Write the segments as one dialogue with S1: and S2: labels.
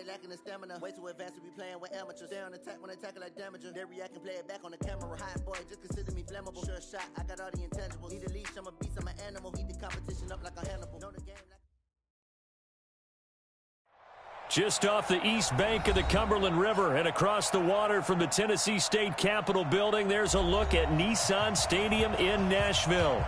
S1: lacking the stamina. Way too advanced to be playing with amateurs. Stay on attack when they tackle like damager. They react and play it back on the camera. Hot boy, just consider me flammable. Sure shot, I got all the intangibles. Need a leash, I'm a beast, I'm an animal. Heat the competition up like a Hannibal. Know the game like
S2: just off the east bank of the Cumberland River and across the water from the Tennessee State Capitol building, there's a look at Nissan Stadium in Nashville.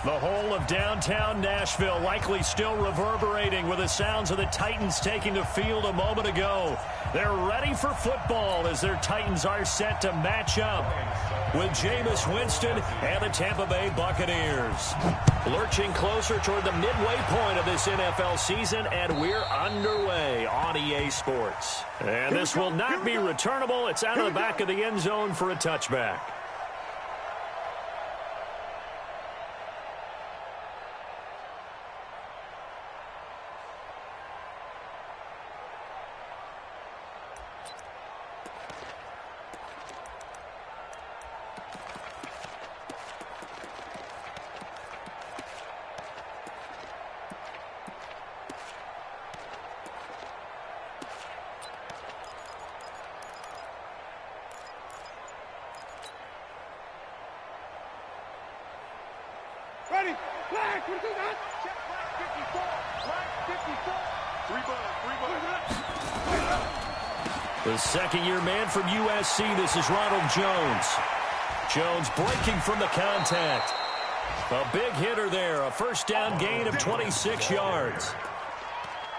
S2: The whole of downtown Nashville likely still reverberating with the sounds of the Titans taking the field a moment ago. They're ready for football as their Titans are set to match up with Jameis Winston and the Tampa Bay Buccaneers. Lurching closer toward the midway point of this NFL season, and we're underway on EA Sports. And this will not be returnable. It's out of the back of the end zone for a touchback.
S3: Ready, flag, what is that? Check flag 54, flag 54. 3 bud.
S2: The second-year man from USC, this is Ronald Jones. Jones breaking from the contact. A big hitter there, a first down gain of 26 yards.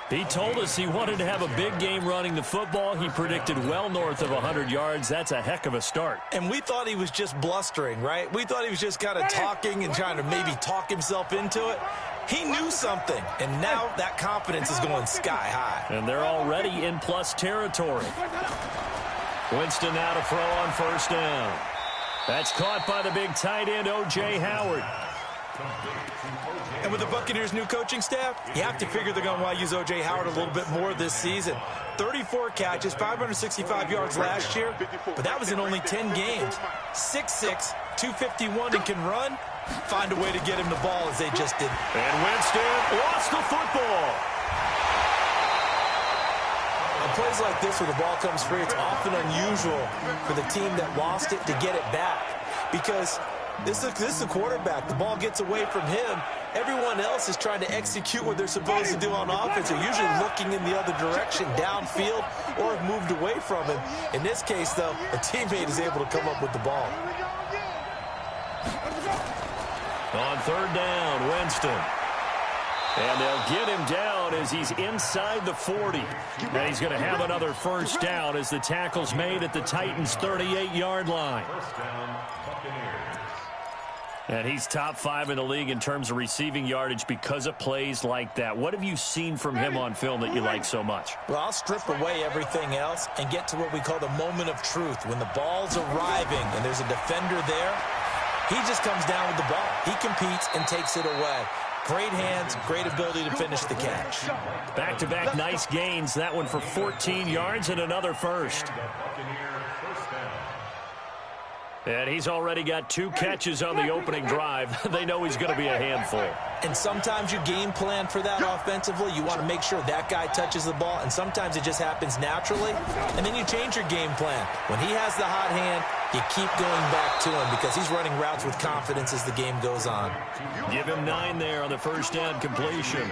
S2: He told us he wanted to have a big game running the football. He predicted well north of 100 yards. That's a heck of a start.
S4: And we thought he was just blustering, right? We thought he was just kind of talking and trying to maybe talk himself into it. He knew something, and now that confidence is going sky high.
S2: And they're already in plus territory. Winston now to throw on first down. That's caught by the big tight end, O.J. Howard.
S4: And with the Buccaneers' new coaching staff, you have to figure they're going to want to use O.J. Howard a little bit more this season. 34 catches, 565 yards last year, but that was in only 10 games. 6'6", 251, and can run. Find a way to get him the ball as they just did.
S2: And Winston lost the football.
S4: On plays like this where the ball comes free, it's often unusual for the team that lost it to get it back because this is the quarterback. The ball gets away from him. Everyone else is trying to execute what they're supposed to do on offense. They're usually looking in the other direction, downfield, or have moved away from him. In this case, though, a teammate is able to come up with the ball.
S2: On third down, Winston. And they'll get him down as he's inside the 40. And he's going to have another first down as the tackle's made at the Titans' 38-yard line. And he's top 5 in the league in terms of receiving yardage because of plays like that. What have you seen from him on film that you like so much?
S4: Well, I'll strip away everything else and get to what we call the moment of truth. When the ball's arriving and there's a defender there, he just comes down with the ball. He competes and takes it away. Great hands, great ability to finish the catch.
S2: Back-to-back nice gains. That one for 14 yards and another first. And he's already got 2 catches on the opening drive. They know he's going to be a handful.
S4: And sometimes you game plan for that offensively. You want to make sure that guy touches the ball, and sometimes it just happens naturally. And then you change your game plan. When he has the hot hand, you keep going back to him because he's running routes with confidence as the game goes on.
S2: Give him 9 there on the first down completion.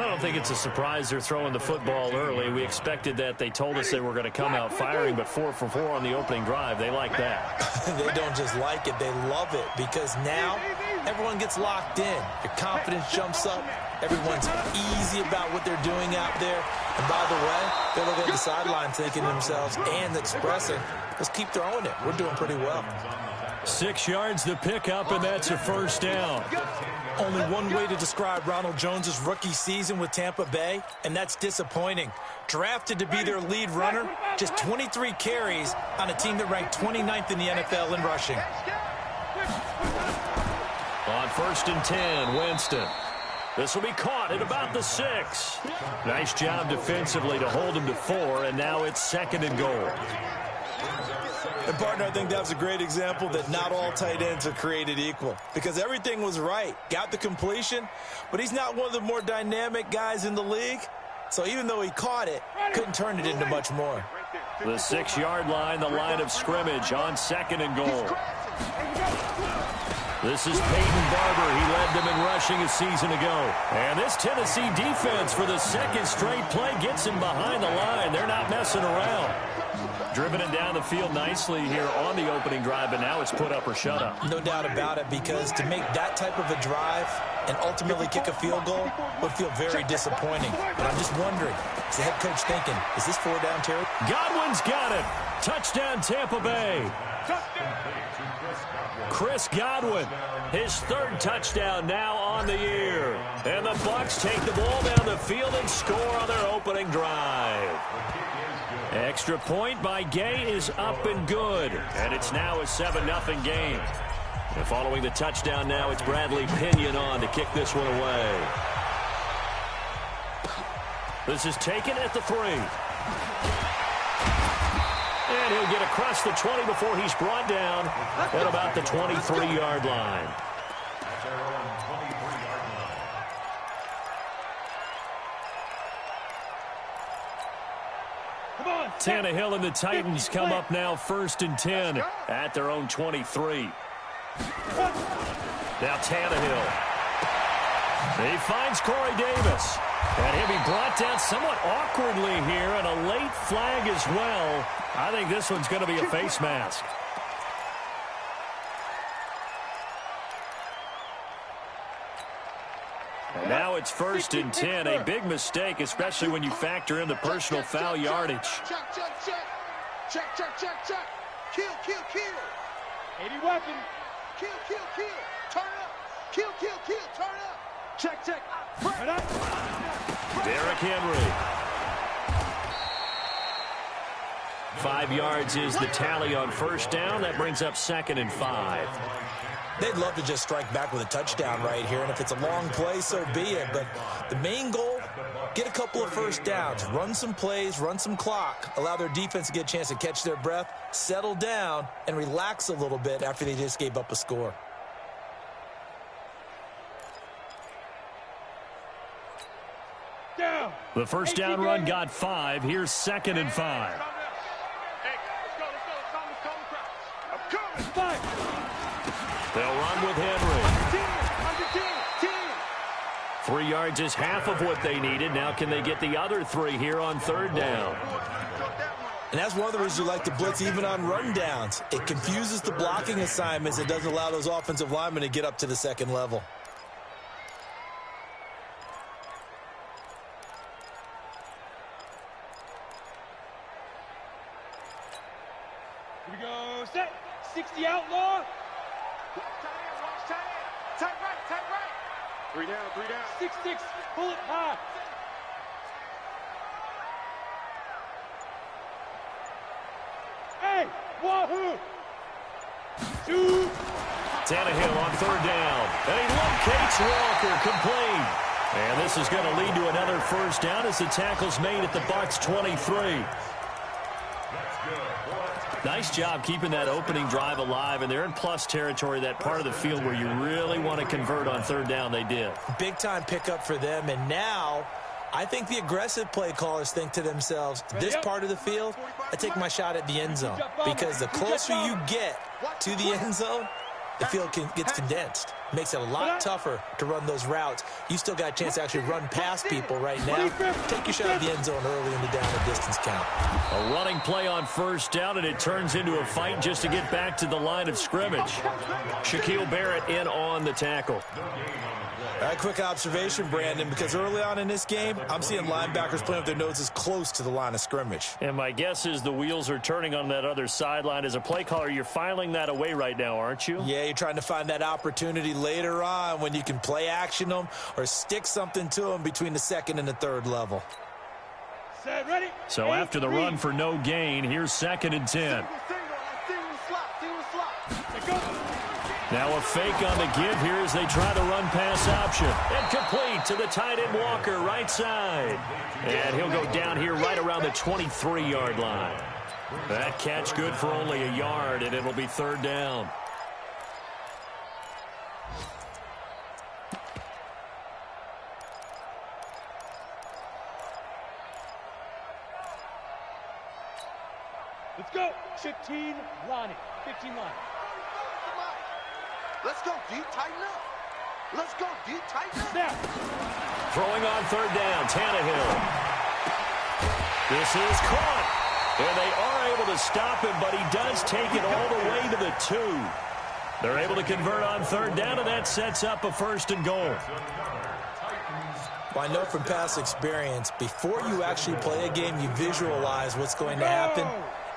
S2: I don't think it's a surprise they're throwing the football early. We expected that. They told us they were going to come out firing, but 4 for 4 on the opening drive. They like that.
S4: They don't just like it. They love it because now everyone gets locked in. Your confidence jumps up. Everyone's easy about what they're doing out there. And by the way, they're looking at the sideline thinking to themselves and expressing, let's keep throwing it. We're doing pretty well.
S2: 6 yards to pick up, and that's a first down.
S4: Only one way to describe Ronald Jones' rookie season with Tampa Bay, and that's disappointing. Drafted to be their lead runner, just 23 carries on a team that ranked 29th in the NFL in rushing.
S2: On 1st and 10, Winston. This will be caught at about the 6. Nice job defensively to hold him to 4, and now it's 2nd and goal.
S4: And, partner, I think that was a great example that not all tight ends are created equal because everything was right. Got the completion, but he's not one of the more dynamic guys in the league. So even though he caught it, couldn't turn it into much more.
S2: The 6-yard line, the line of scrimmage on 2nd and goal. This is Peyton Barber. He led them in rushing a season ago. And this Tennessee defense for the 2nd straight play gets him behind the line. They're not messing around. Driven it down the field nicely here on the opening drive, but now it's put up or shut up.
S4: No doubt about it, because to make that type of a drive and ultimately kick a field goal would feel very disappointing. But I'm just wondering, is the head coach thinking, is this 4 down territory?
S2: Godwin's got it. Touchdown, Tampa Bay. Chris Godwin, his 3rd touchdown now on the year. And the Bucs take the ball down the field and score on their opening drive. Extra point by Gay is up and good. And it's now a 7-0 game. And following the touchdown now, it's Bradley Pinion on to kick this one away. This is taken at the 3. And he'll get across the 20 before he's brought down at about the 23-yard line. Tannehill and the Titans come up now 1st and 10 at their own 23. Now Tannehill. He finds Corey Davis. And he'll be brought down somewhat awkwardly here, and a late flag as well. I think this one's going to be a face mask. And now it's 1st and 10. A big mistake, especially when you factor in the personal foul yardage.
S3: Check, check, check. Check, check, check, check. Kill, kill, kill. 80 weapon. Kill, kill, kill. Turn up. Kill, kill, kill. Turn up. Check, check. Right up.
S2: Derrick Henry. 5 yards is the tally on 1st down. That brings up 2nd and 5.
S4: They'd love to just strike back with a touchdown right here, and if it's a long play, so be it. But the main goal, get a couple of 1st downs, run some plays, run some clock, allow their defense to get a chance to catch their breath, settle down, and relax a little bit after they just gave up a score.
S2: The 1st down run got 5. Here's 2nd and 5. They'll run with Henry. 3 yards is half of what they needed. Now can they get the other 3 here on 3rd down?
S4: And that's one of the reasons you like to blitz even on run downs. It confuses the blocking assignments. It doesn't allow those offensive linemen to get up to the 2nd level.
S3: Here we go. Set. 60 outlaw. Watch tight end. Tight right, tight right. 3 down, 3 down. 6-6. Pull it high. Hey, wahoo. 2.
S2: Tannehill on 3rd down. And he locates Walker, complete. And this is going to lead to another 1st down as the tackle's made at the Bucs 23. Nice job keeping that opening drive alive, and they're in plus territory, that part of the field where you really want to convert on 3rd down. They did. Big time pickup for them, and now I think the aggressive play callers think to themselves, this part of the field, I take my shot at the end zone, because the closer you get to the end zone, the field gets condensed. Makes it a lot tougher to run those routes. You still got a chance to actually run past people right now. Take your shot at the end zone early in the down and distance count. A running play on 1st down, and it turns into a fight just to get back to the line of scrimmage. Shaquille Barrett in on the tackle.
S4: All right, quick observation, Brandon, because early on in this game, I'm seeing linebackers playing with their noses close to the line of scrimmage.
S2: And my guess is the wheels are turning on that other sideline. As a play caller, you're filing that away right now, aren't you?
S4: Yeah, you're trying to find that opportunity later on when you can play action them or stick something to them between the 2nd and the 3rd level.
S3: Set, ready.
S2: So after the run for no gain, here's 2nd and 10. Now a fake on the give here as they try the run-pass option. And complete to the tight end Walker, right side. And he'll go down here right around the 23-yard line. That catch good for only a yard, and it'll be 3rd down.
S3: Let's go. 15 Lonnie. 15 Lonnie.
S5: Let's go, D. Tighten up. Let's go, D. Tighten up.
S3: Snap.
S2: Throwing on third down, Tannehill. This is caught. And they are able to stop him, but he does take it all the way to the 2. They're able to convert on third down, and that sets up a 1st and goal.
S4: Well, I know from past experience, before you actually play a game, you visualize what's going to happen.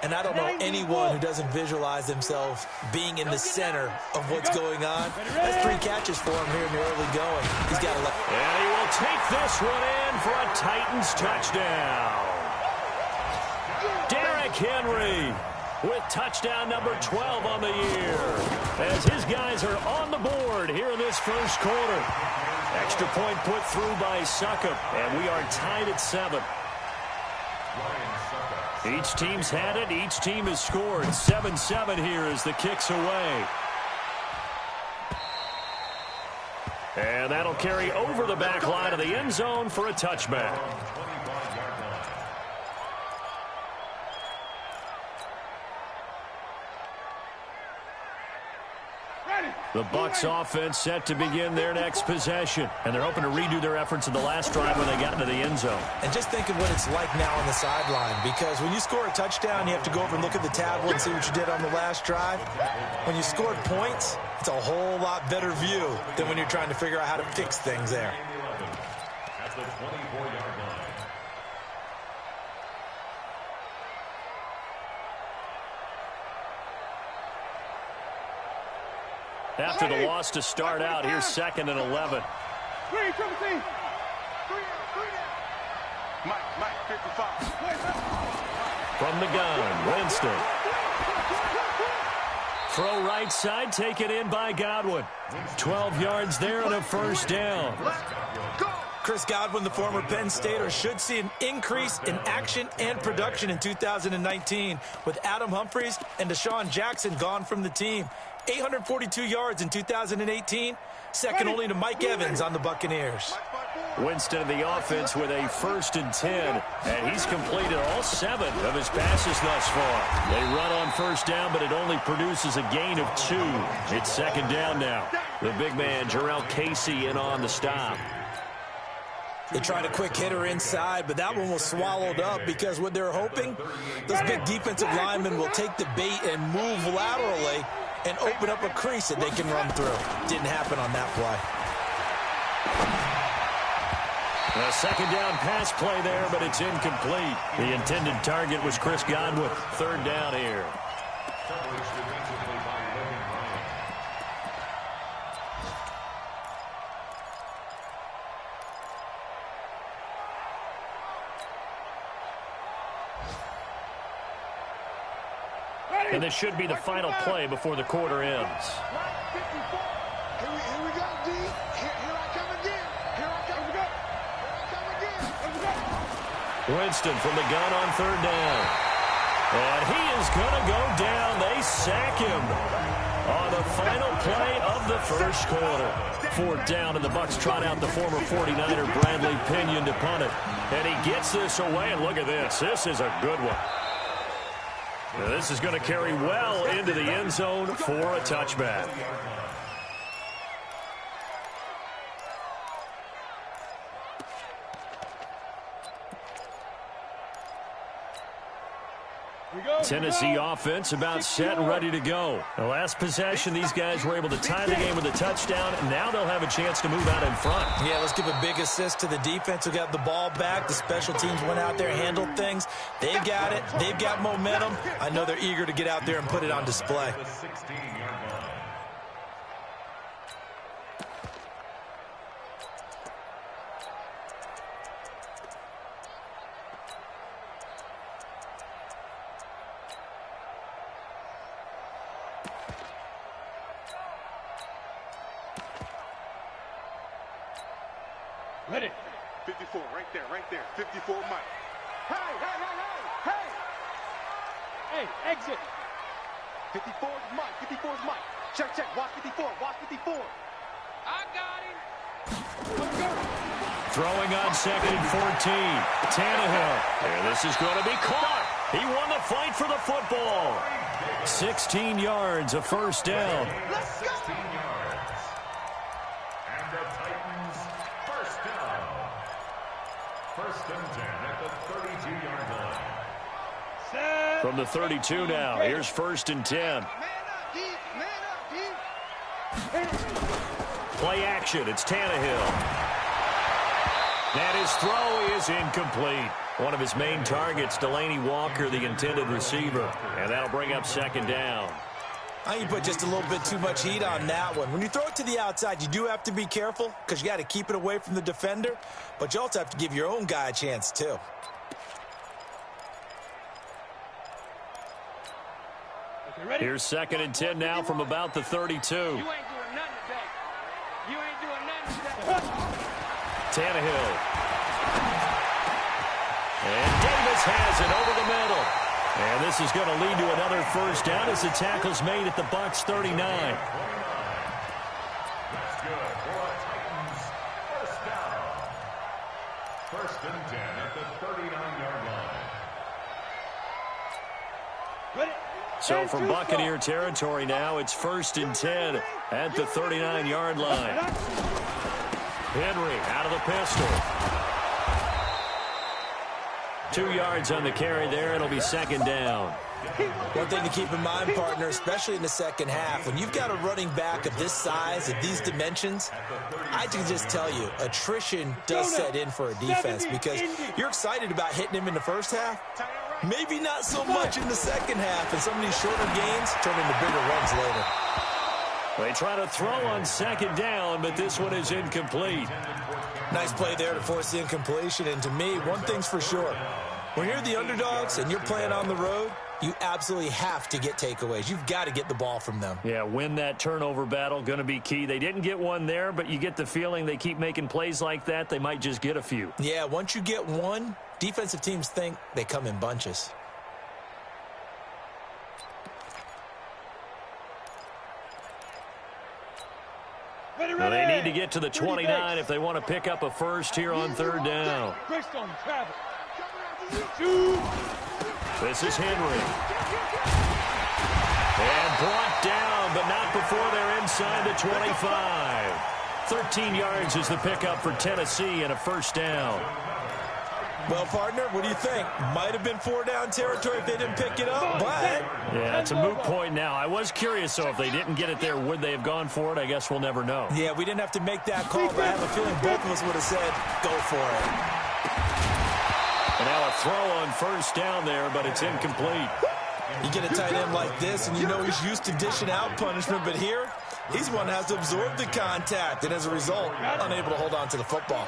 S4: And I don't know anyone who doesn't visualize themselves being in the center of what's going on. That's 3 catches for him here in the early going. He's got to let.
S2: And he will take this one in for a Titans touchdown. Derrick Henry with touchdown number 12 on the year, as his guys are on the board here in this first quarter. Extra point put through by Succop, and we are tied at 7. Each team's had it. Each team has scored. 7-7 here as the kick's away. And that'll carry over the back line of the end zone for a touchback. The Bucs offense set to begin their next possession. And they're hoping to redo their efforts in the last drive when they got into the end zone.
S4: And just think of what it's like now on the sideline. Because when you score a touchdown, you have to go over and look at the tablet and see what you did on the last drive. When you scored points, it's a whole lot better view than when you're trying to figure out how to fix things there.
S6: At the 24-yard line.
S2: After the loss to start out, here's 2nd and 11.
S5: Mike, 55.
S2: From the gun, Winston. Throw right side, taken in by Godwin. 12 yards there and a 1st down.
S4: Chris Godwin, the former Penn Stater, should see an increase in action and production in 2019 with Adam Humphries and Deshaun Jackson gone from the team. 842 yards in 2018, second only to Mike Evans on the Buccaneers.
S2: Winston in the offense with a 1st and 10, and he's completed all 7 of his passes thus far. They run on 1st down, but it only produces a gain of 2. It's 2nd down now. The big man, Jarrell Casey, in on the stop.
S4: They tried a quick hitter inside, but that one was swallowed up because what they're hoping, those big defensive linemen will take the bait and move laterally and open up a crease that they can run through. Didn't happen on that play.
S2: A 2nd down pass play there, but it's incomplete. The intended target was Chris Godwin. 3rd down here. And this should be the final play before the quarter ends.
S3: Here we go, D. Here I come again. Here I come again.
S2: Winston from the gun on 3rd down. And he is going to go down. They sack him on the final play of the first quarter. 4th down, and the Bucs trot out the former 49er Bradley Pinion to punt it. And he gets this away, and look at this. This is a good one. Now, this is going to carry well into the end zone for a touchback. Tennessee offense about set and ready to go. The last possession, these guys were able to tie the game with a touchdown, and now they'll have a chance to move out in front.
S4: Yeah, let's give a big assist to the defense who got the ball back. The special teams went out there, handled things. They've got it. They've got momentum. I know they're eager to get out there and put it on display.
S3: Ready.
S5: 54, right there. 54, Mike.
S3: Hey! Hey, exit.
S5: 54 is Mike. 54 is Mike. Check. Watch 54.
S3: I got him. Let's go.
S2: Throwing on 2nd and 14. Tannehill. And this is going to be caught. He won the fight for the football. 16 yards, a first down.
S3: Let's go.
S6: 16 yards. And the Titans first down. First and 10 at the 32-yard line.
S2: From the 32 now, here's first and 10.
S3: Man up, deep. Man up, deep.
S2: Play action, it's Tannehill. And his throw is incomplete. One of his main targets, Delaney Walker, the intended receiver. And that'll bring up second down.
S4: I think you put just a little bit too much heat on that one. When you throw it to the outside, you do have to be careful because you got to keep it away from the defender. But you also have to give your own guy a chance, too.
S2: Here's second and 10 now from about the 32.
S3: You ain't doing nothing today. You ain't doing nothing today.
S2: Tannehill. And Davis has it over the middle. And this is going to lead to another first down as the tackle's made at the Bucs 39.
S6: That's good for a Titans first down. First and 10 at the 39-yard line.
S2: So from Buccaneer territory now, it's first and 10 at the 39-yard line. Henry out of the pistol. 2 yards on the carry there. It'll be second down.
S4: One thing to keep in mind, partner, especially in the second half, when you've got a running back of this size, of these dimensions, I can just tell you, attrition does set in for a defense because you're excited about hitting him in the first half. Maybe not so much in the second half, and some of these shorter gains turn into bigger runs later.
S2: They try to throw on second down, but this one is incomplete.
S4: Nice play there to force the incompletion, and to me, one thing's for sure. When you're the underdogs and you're playing on the road, you absolutely have to get takeaways. You've got to get the ball from them.
S2: Yeah, win that turnover battle, going to be key. They didn't get one there, but you get the feeling they keep making plays like that, they might just get a few.
S4: Yeah, once you get one, defensive teams think they come in bunches.
S2: Well, they need to get to the 29 if they want to pick up a first here on third down. This is Henry. And brought down, but not before they're inside the 25. 13 yards is the pickup for Tennessee and a first down.
S4: Well, partner, what do you think? Might have been 4-down territory if they didn't pick it up, but...
S2: Yeah, it's a moot point now. I was curious, though, if they didn't get it there, would they have gone for it? I guess we'll never know.
S4: Yeah, we didn't have to make that call, but I have a feeling both of us would have said, go for it.
S2: And now a throw on first down there, but it's incomplete.
S4: You get a tight end like this, and you know he's used to dishing out punishment, but here, he's one that has to absorb the contact, and as a result, unable to hold on to the football.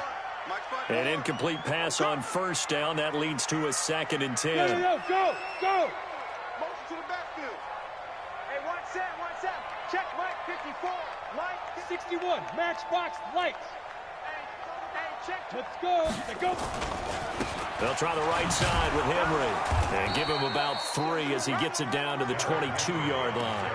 S2: An incomplete pass on first down. That leads to a second and 10.
S3: Go! Motion to the backfield. Hey, 1-7. Check Mike 54. Mike 61. Matchbox lights. Hey, check. Let's go.
S2: They'll try the right side with Henry. And give him about 3 as he gets it down to the 22-yard line.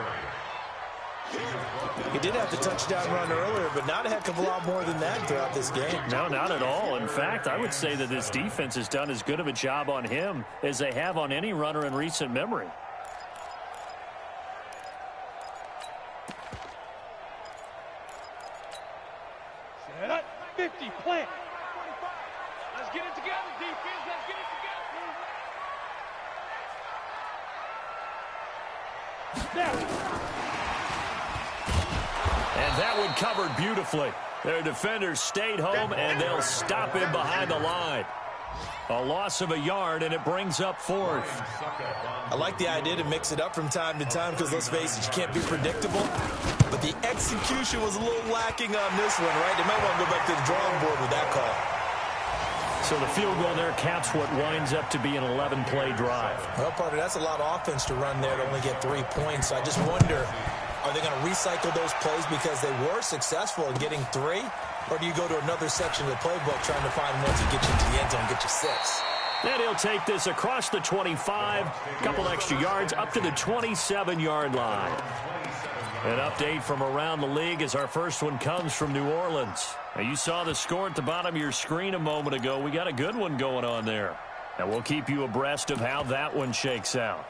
S4: He did have the touchdown run earlier, but not a heck of a lot more than that throughout this game.
S2: No, not at all. In fact, I would say that this defense has done as good of a job on him as they have on any runner in recent memory.
S3: Set up. 50, plant. Let's get it together, defense. Let's get it together. Now.
S2: And that one covered beautifully. Their defenders stayed home, and they'll stop him behind the line. A loss of a yard, and it brings up fourth.
S4: I like the idea to mix it up from time to time because, let's face it, you can't be predictable. But the execution was a little lacking on this one, right? They might want to go back to the drawing board with that call.
S2: So the field goal there caps what winds up to be an 11-play drive.
S4: Well, partner, that's a lot of offense to run there to only get 3 points. I just wonder, are they going to recycle those plays because they were successful in getting 3? Or do you go to another section of the playbook trying to find ones that get you into the end zone and get you 6?
S2: And he'll take this across the 25, a couple extra yards, up to the 27-yard line. An update from around the league as our first one comes from New Orleans. Now, you saw the score at the bottom of your screen a moment ago. We got a good one going on there. And we'll keep you abreast of how that one shakes out.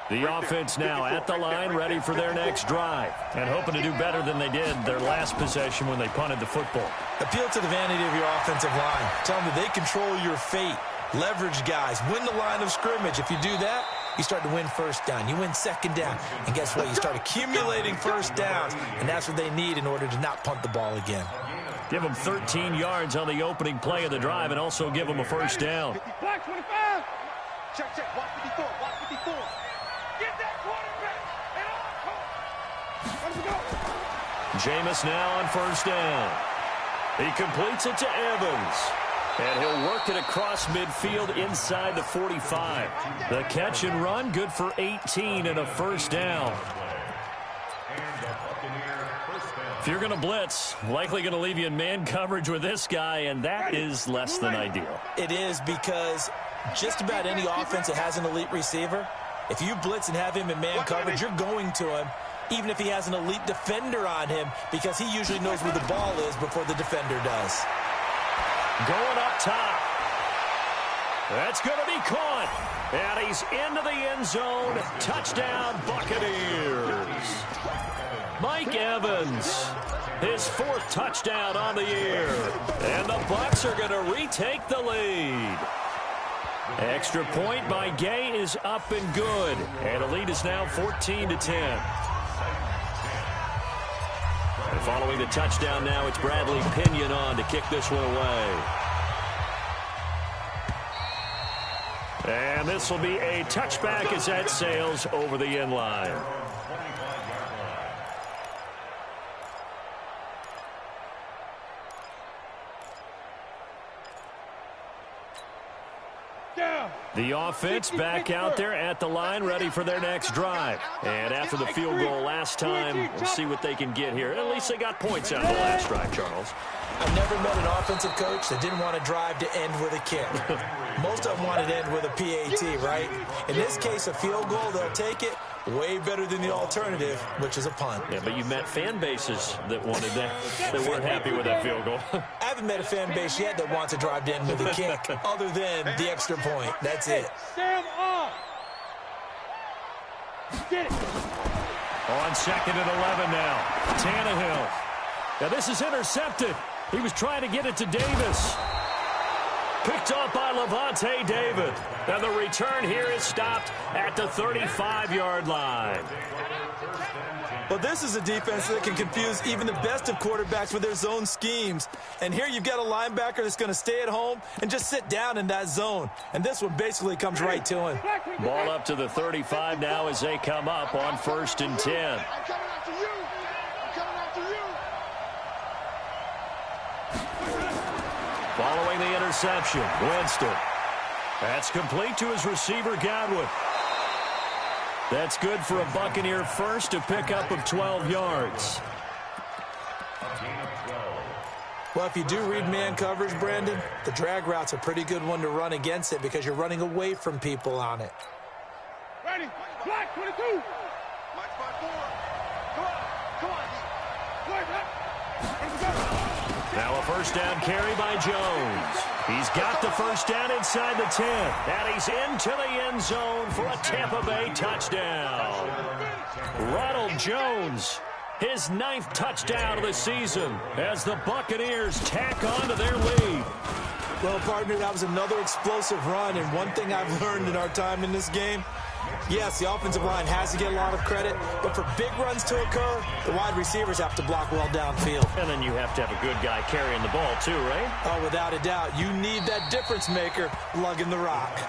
S2: The offense now at the line, ready for their next drive, and hoping to do better than they did their last possession when they punted the football.
S4: Appeal to the vanity of your offensive line. Tell them that they control your fate. Leverage guys. Win the line of scrimmage. If you do that, you start to win first down. You win second down. And guess what? You start accumulating first downs, and that's what they need in order to not punt the ball again.
S2: Give them 13 yards on the opening play of the drive and also give them a first down.
S3: Black 25.
S5: Check, check. Block 54. Block 54.
S3: Get that quarterback. And on. Let's go.
S2: Jameis now on first down. He completes it to Evans. And he'll work it across midfield inside the 45. The catch and run, good for 18 and a first down. If you're going to blitz, likely going to leave you in man coverage with this guy, and that is less than ideal.
S4: It is, because just about any offense that has an elite receiver, if you blitz and have him in man coverage, you're going to him, even if he has an elite defender on him, because he usually knows where the ball is before the defender does.
S2: Going up top. That's going to be caught. And he's into the end zone. Touchdown, Buccaneers. Mike Evans, his fourth touchdown on the year. And the Bucs are going to retake the lead. Extra point by Gay is up and good. And the lead is now 14-10. And following the touchdown now, it's Bradley Pinion on to kick this one away. And this will be a touchback as that sails over the end line. The offense back out there at the line, ready for their next drive. And after the field goal last time, we'll see what they can get here. At least they got points out of the last drive, Charles.
S4: I've never met an offensive coach that didn't want to drive to end with a kick. Most of them wanted to end with a PAT, right? In this case, a field goal, they'll take it. Way better than the alternative, which is a punt.
S2: Yeah, but you met fan bases that wanted that, that weren't happy with that field goal.
S4: I haven't met a fan base yet that wants to drive to end with a kick, other than the extra point. That's it.
S3: Sam off. Get it.
S2: On second and 11 now. Tannehill. Now this is intercepted. He was trying to get it to Davis. Picked off by Levante David. And the return here is stopped at the 35-yard line.
S4: But this is a defense that can confuse even the best of quarterbacks with their zone schemes. And here you've got a linebacker that's going to stay at home and just sit down in that zone. And this one basically comes right to him.
S2: Ball up to the 35 now as they come up on 1st and 10.
S5: I'm coming after you. I'm coming after you.
S2: Following the interception, Winston. That's complete to his receiver, Godwin. That's good for a Buccaneer first, a pickup of 12 yards.
S4: Well, if you do read man coverage, Brandon, the drag route's a pretty good one to run against it because you're running away from people on it.
S3: Ready. Black 22.
S5: Mike 5-4. Come on. Come on.
S3: Black. Let's go.
S2: Now a first down carry by Jones. He's got the first down inside the 10. And he's into the end zone for a Tampa Bay touchdown. Ronald Jones, his 9th touchdown of the season as the Buccaneers tack on to their lead.
S4: Well, partner, that was another explosive run. And one thing I've learned in our time in this game, yes, the offensive line has to get a lot of credit, but for big runs to occur, the wide receivers have to block well downfield.
S2: And then you have to have a good guy carrying the ball too, right?
S4: Oh, without a doubt. You need that difference maker lugging the rock.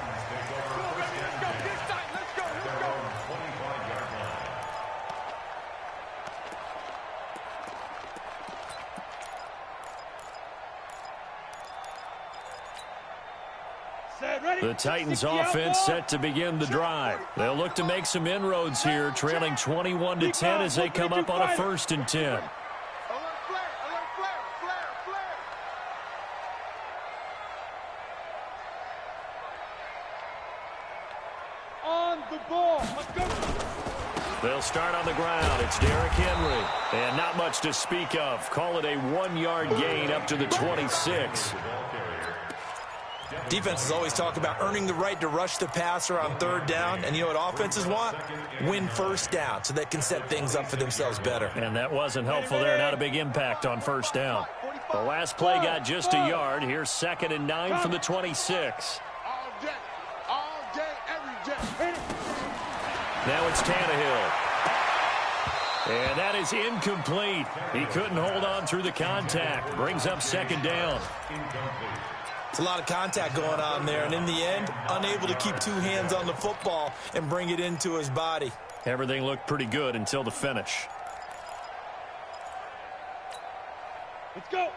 S2: The Titans offense set to begin the drive. They'll look to make some inroads here, trailing 21-10 as they come up on a 1st and 10.
S5: Alert flare. Alert flare. Flare. Flare.
S3: On the ball. Let's go.
S2: They'll start on the ground. It's Derrick Henry. And not much to speak of. Call it a 1-yard gain up to the 26.
S4: Defenses always talk about earning the right to rush the passer on third down. And you know what offenses want? Win first down so they can set things up for themselves better.
S2: And that wasn't helpful there. Not a big impact on first down. The last play got just a yard. Here's 2nd and 9 from the 26.
S5: All day, every day.
S2: Now it's Tannehill. And that is incomplete. He couldn't hold on through the contact. Brings up 2nd down.
S4: It's a lot of contact going on there, and in the end, unable to keep 2 hands on the football and bring it into his body.
S2: Everything looked pretty good until the finish.
S3: Let's go.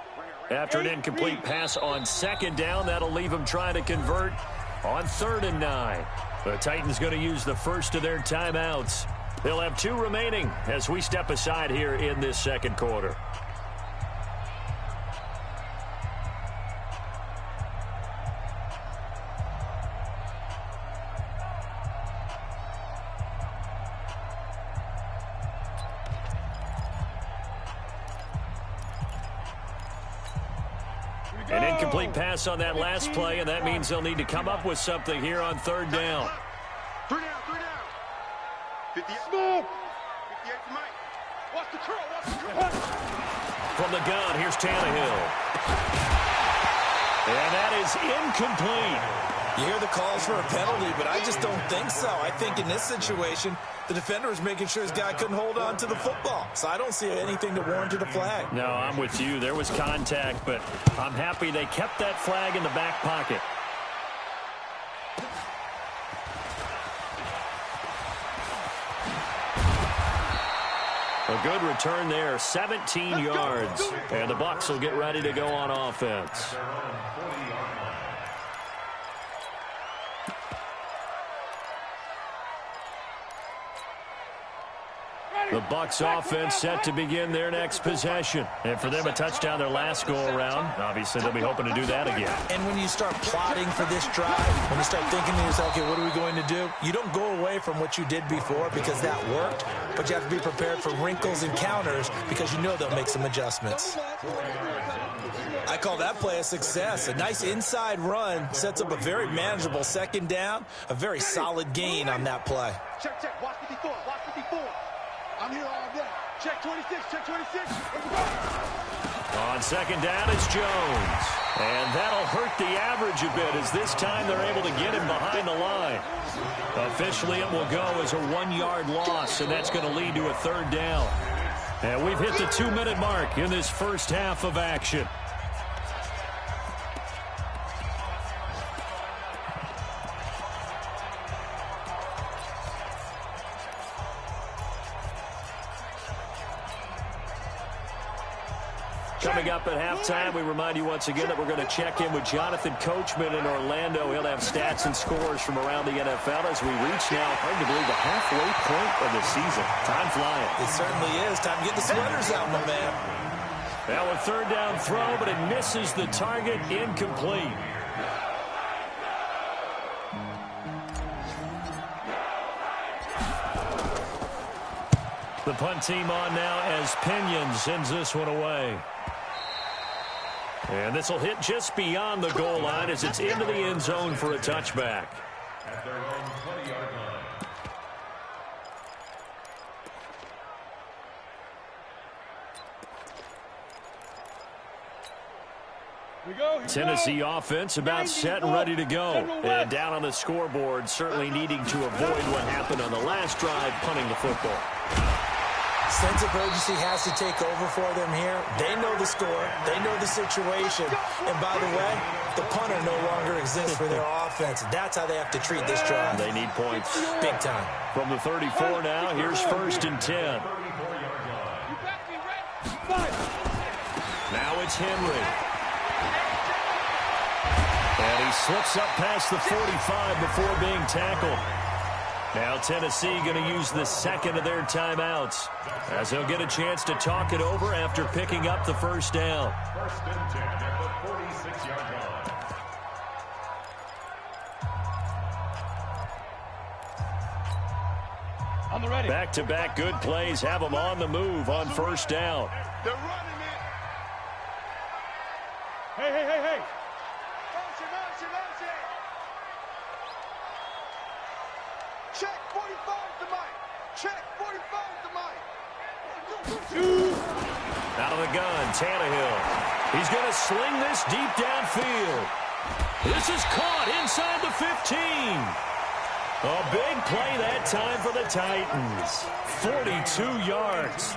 S2: After an incomplete pass on 2nd down, that'll leave him trying to convert on 3rd and 9. The Titans going to use the first of their timeouts. They'll have 2 remaining as we step aside here in this 2nd quarter. An incomplete pass on that last play, and that means they'll need to come up with something here on 3rd down.
S5: 3 down, 3 down. 58. 58 to Mike. Watch the curl, watch the curl.
S2: From the gun, here's Tannehill. And that is incomplete.
S4: You hear the calls for a penalty, but I just don't think so. I think in this situation, the defender was making sure his guy couldn't hold on to the football. So I don't see anything to warrant a flag.
S2: No, I'm with you. There was contact, but I'm happy they kept that flag in the back pocket. A good return there, 17 yards. And the Bucs will get ready to go on offense. The Bucs offense set to begin their next possession. And for them, a touchdown their last go-around. Obviously, they'll be hoping to do that again.
S4: And when you start plotting for this drive, when you start thinking to yourself, okay, what are we going to do? You don't go away from what you did before because that worked, but you have to be prepared for wrinkles and counters because you know they'll make some adjustments. I call that play a success. A nice inside run sets up a very manageable 2nd down, a very solid gain on that play.
S5: Check, check. Watch 54. Watch 54. I'm here all day. Check 26. Check 26. Let's go.
S2: On 2nd down, it's Jones. And that'll hurt the average a bit as this time they're able to get him behind the line. Officially, it will go as a 1-yard loss, and that's going to lead to a 3rd down. And we've hit the 2-minute mark in this first half of action. Coming up at halftime, we remind you once again that we're going to check in with Jonathan Coachman in Orlando. He'll have stats and scores from around the NFL as we reach now, hard to believe, the halfway point of the season. Time flying.
S4: It certainly is. Time to get the sweaters out, my man.
S2: Now a 3rd down throw, but it misses the target, incomplete. The punt team on now as Pinion sends this one away. And this will hit just beyond the goal line as it's into the end zone for a touchback.
S6: At their own 20-yard line.
S2: Tennessee offense about set and ready to go. And down on the scoreboard, certainly needing to avoid what happened on the last drive, punting the football.
S4: Sense of urgency has to take over for them here. They know the score. They know the situation. And by the way, the punter no longer exists for their offense. That's how they have to treat this drive.
S2: They need points.
S4: Big time.
S2: From the 34 now, here's 1st and 10. Now it's Henry. And he slips up past the 45 before being tackled. Now Tennessee going to use the 2nd of their timeouts as they'll get a chance to talk it over after picking up the 1st down.
S6: 1st and 10 at the 46-yard line.
S3: On the ready.
S2: Back-to-back good plays have them on the move on first down.
S5: They're running it.
S3: Hey.
S5: Motion. Check 45 to Mike. Check 45 to Mike.
S2: Out of the gun, Tannehill. He's going to sling this deep downfield. This is caught inside the 15. A big play that time for the Titans. 42 yards.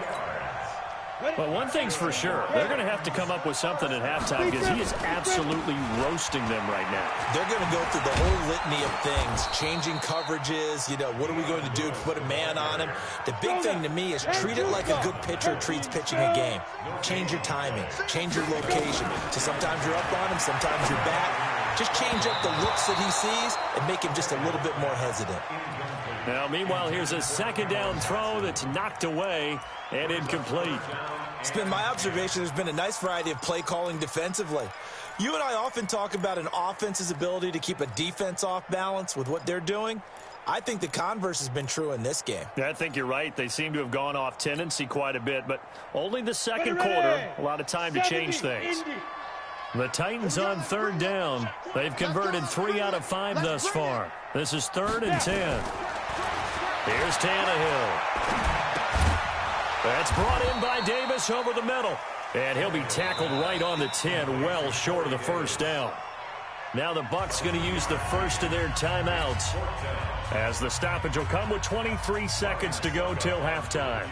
S2: But one thing's for sure, they're going to have to come up with something at halftime because he is absolutely roasting them right now.
S4: They're going to go through the whole litany of things, changing coverages, what are we going to do to put a man on him? The big thing to me is treat it like a good pitcher treats pitching a game. Change your timing, change your location. So sometimes you're up on him, sometimes you're back. Just change up the looks that he sees and make him just a little bit more hesitant.
S2: Now, meanwhile, here's a second down throw that's knocked away and incomplete.
S4: It's been my observation there's been a nice variety of play calling defensively. You and I often talk about an offense's ability to keep a defense off balance with what they're doing. I think the converse has been true in this game.
S2: Yeah, I think you're right. They seem to have gone off tendency quite a bit, but only the second quarter, a lot of time to change things. The Titans on third down. They've converted 3 out of 5 thus far. This is 3rd and 10. Here's Tannehill. That's brought in by Davis over the middle. And he'll be tackled right on the 10, well short of the first down. Now the Bucs going to use the first of their timeouts, as the stoppage will come with 23 seconds to go till halftime.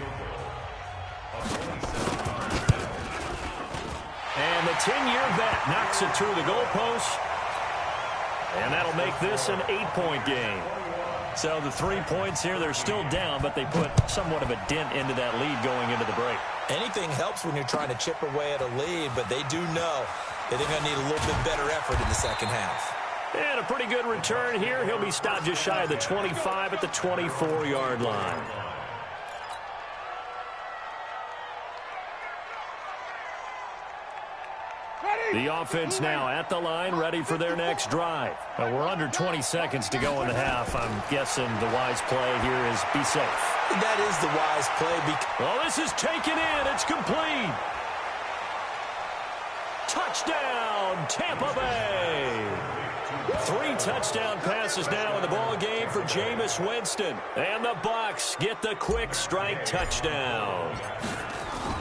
S2: And the 10-year vet knocks it through the goalpost. And that'll make this an 8-point game. So the 3 points here, they're still down, but they put somewhat of a dent into that lead going into the break.
S4: Anything helps when you're trying to chip away at a lead, but they do know that they're going to need a little bit better effort in the second half.
S2: And a pretty good return here. He'll be stopped just shy of the 25 at the 24-yard line. The offense now at the line, ready for their next drive. We're under 20 seconds to go in the half. I'm guessing the wise play here is be safe.
S4: That is the wise play.
S2: Well, this is taken in. It's complete. Touchdown, Tampa Bay. 3 touchdown passes now in the ball game for Jameis Winston. And the Bucs get the quick strike touchdown.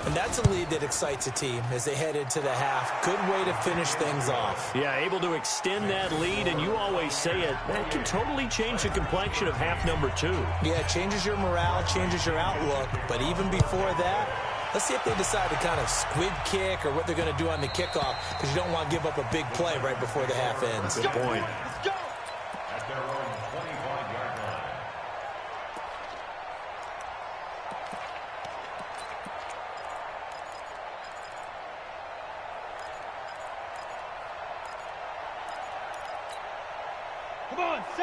S4: And that's a lead that excites a team as they head into the half. Good way to finish things off.
S2: Yeah, able to extend that lead, and you always say it, that can totally change the complexion of half number 2.
S4: Yeah, it changes your morale, changes your outlook. But even before that, let's see if they decide to kind of squib kick or what they're going to do on the kickoff, because you don't want to give up a big play right before the half ends.
S2: Good point.
S6: At their own 25-yard line.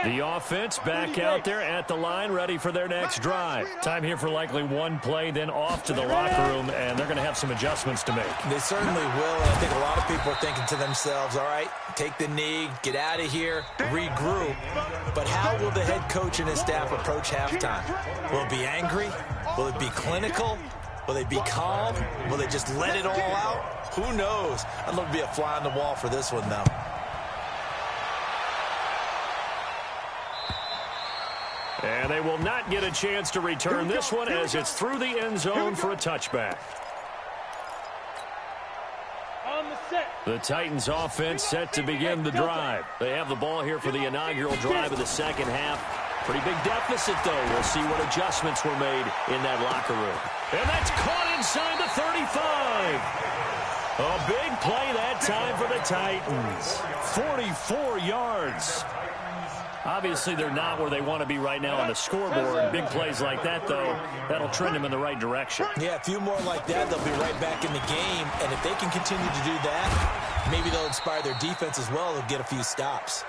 S2: The offense back out there at the line, ready for their next drive. Time here for likely one play, then off to the locker room, and they're going to have some adjustments to make.
S4: They certainly will, and I think a lot of people are thinking to themselves, all right, take the knee, get out of here, regroup. But how will the head coach and his staff approach halftime? Will it be angry? Will it be clinical? Will they be calm? Will they just let it all out? Who knows? I'd love to be a fly on the wall for this one, though.
S2: And they will not get a chance to return this one as it's through the end zone for a touchback.
S3: On the set.
S2: The Titans offense set to begin the drive. They have the ball here for the inaugural drive of the second half. Pretty big deficit, though. We'll see what adjustments were made in that locker room. And that's caught inside the 35. A big play that time for the Titans. 44 yards. Obviously, they're not where they want to be right now on the scoreboard. Big plays like that, though, that'll trend them in the right direction.
S4: Yeah, a few more like that, they'll be right back in the game. And if they can continue to do that, maybe they'll inspire their defense as well to get a few stops.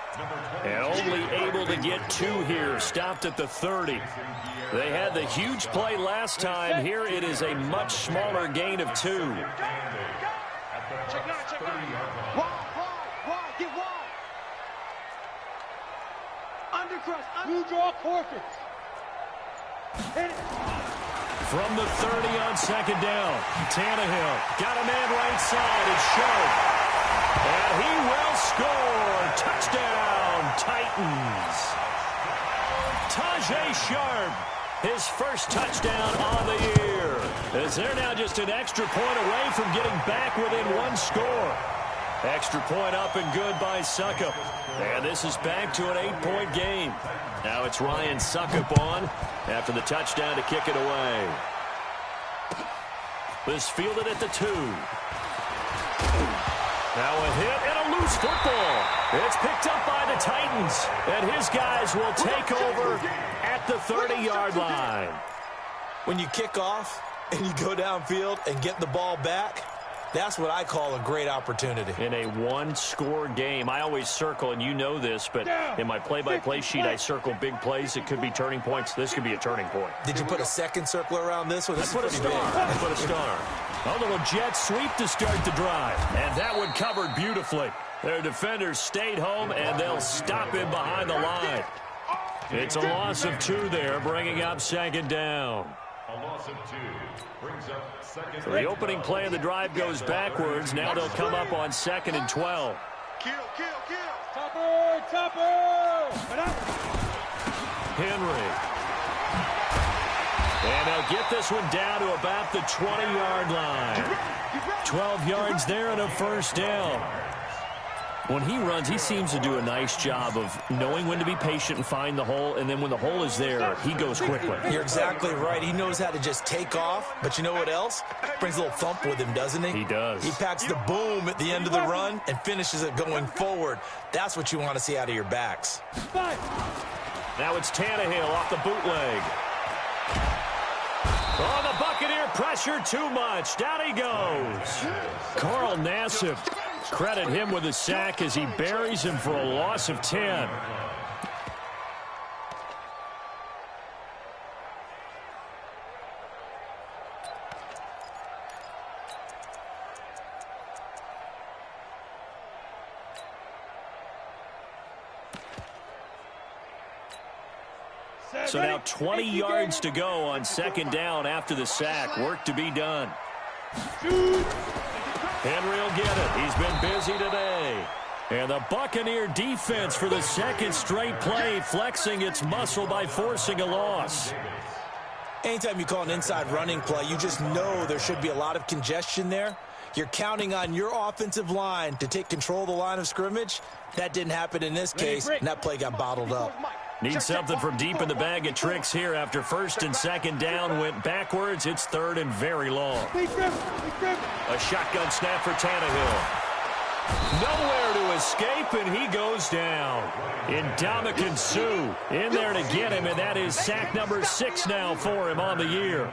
S2: And only able to get 2 here, stopped at the 30. They had the huge play last time. Here it is a much smaller gain of 2.
S3: Check now. Wide, get wide. Undercrush, blue draw forfeits.
S2: From the 30 on second down, Tannehill got a man right side. It's Sharp. And he will score. Touchdown, Titans. Tajay Sharp, his first touchdown on the year. As they're now just an extra point away from getting back within one score. Extra point up and good by Suckup. And this is back to an 8-point game. Now it's Ryan Suckup on after the touchdown to kick it away. This fielded at the 2. Now a hit and a loose football. It's picked up by the Titans. And his guys will take over at the 30-yard line.
S4: When you kick off and you go downfield and get the ball back, that's what I call a great opportunity.
S2: In a one-score game, I always circle, and you know this, but in my play-by-play sheet, I circle big plays. It could be turning points. This could be a turning point.
S4: Did you put a second circle around this one?
S2: I put a star. I put a star. A little jet sweep to start the drive, and that one covered beautifully. Their defenders stayed home, and they'll stop him behind the line. It's a loss of 2 there, bringing up second down.
S6: A loss of 2 brings up second.
S2: So the opening play of the drive goes backwards. Now they'll come up on 2nd and 12.
S5: Kill.
S3: Topper.
S2: Henry. And they'll get this one down to about the 20-yard line. 12 yards there and a first down. When he runs, he seems to do a nice job of knowing when to be patient and find the hole, and then when the hole is there, he goes quickly.
S4: You're exactly right. He knows how to just take off, but you know what else? Brings a little thump with him, doesn't he?
S2: He does.
S4: He packs the boom at the end of the run and finishes it going forward. That's what you want to see out of your backs.
S2: Now it's Tannehill off the bootleg. Oh, the Buccaneer pressure too much. Down he goes. Carl Nassib. Credit him with a sack as he buries him for a loss of 10. So now 20 yards to go on second down after the sack. Work to be done. Henry will get it. He's been busy today. And the Buccaneer defense for the second straight play, flexing its muscle by forcing a loss.
S4: Anytime you call an inside running play, you just know there should be a lot of congestion there. You're counting on your offensive line to take control of the line of scrimmage. That didn't happen in this case, and that play got bottled up.
S2: Need something from deep in the bag of tricks here after first and second down went backwards. It's third and very long. A shotgun snap for Tannehill. Nowhere to escape, and he goes down. Ndamukong Suh in there to get him, and that is sack number 6 now for him on the year.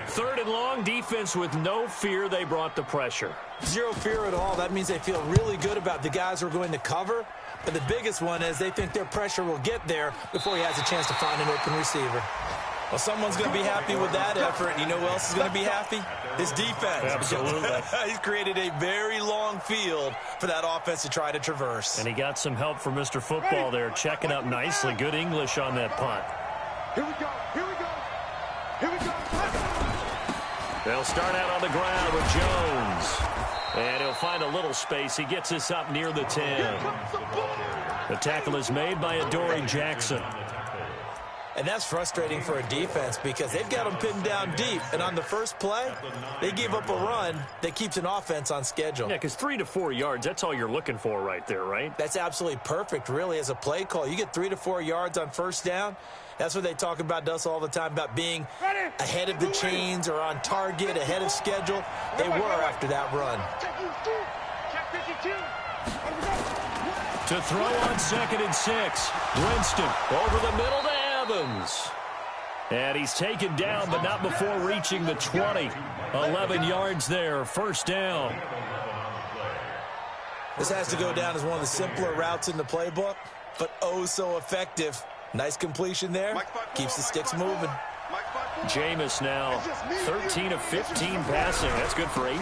S2: Third and long, defense with no fear. They brought the pressure.
S4: Zero fear at all. That means they feel really good about the guys who are going to cover. But the biggest one is they think their pressure will get there before he has a chance to find an open receiver. Well, someone's going to be happy with that effort. You know who else is going to be happy? His defense.
S2: Absolutely.
S4: He's created a very long field for that offense to try to traverse.
S2: And he got some help from Mr. Football there, checking up nicely. Good English on that punt.
S5: Here we go.
S2: They'll start out on the ground with Jones. And he'll find a little space. He gets this up near the 10. The tackle is made by Adoree Jackson.
S4: And that's frustrating for a defense because they've got them pinned down deep. And on the first play, they gave up a run that keeps an offense on schedule.
S2: Yeah, because 3 to 4 yards, that's all you're looking for right there, right?
S4: That's absolutely perfect, really, as a play call. You get 3 to 4 yards on first down. That's what they talk about us all the time, about being ahead of the chains or on target, ahead of schedule. They were after that run.
S2: To throw on 2nd and 6. Winston over the middle to Evans. And he's taken down, but not before reaching the 20. 11 yards there, first down.
S4: This has to go down as one of the simpler routes in the playbook, but oh so effective. Nice completion there. Keeps the sticks moving.
S2: Jameis now 13 of 15 passing. That's good for 87%.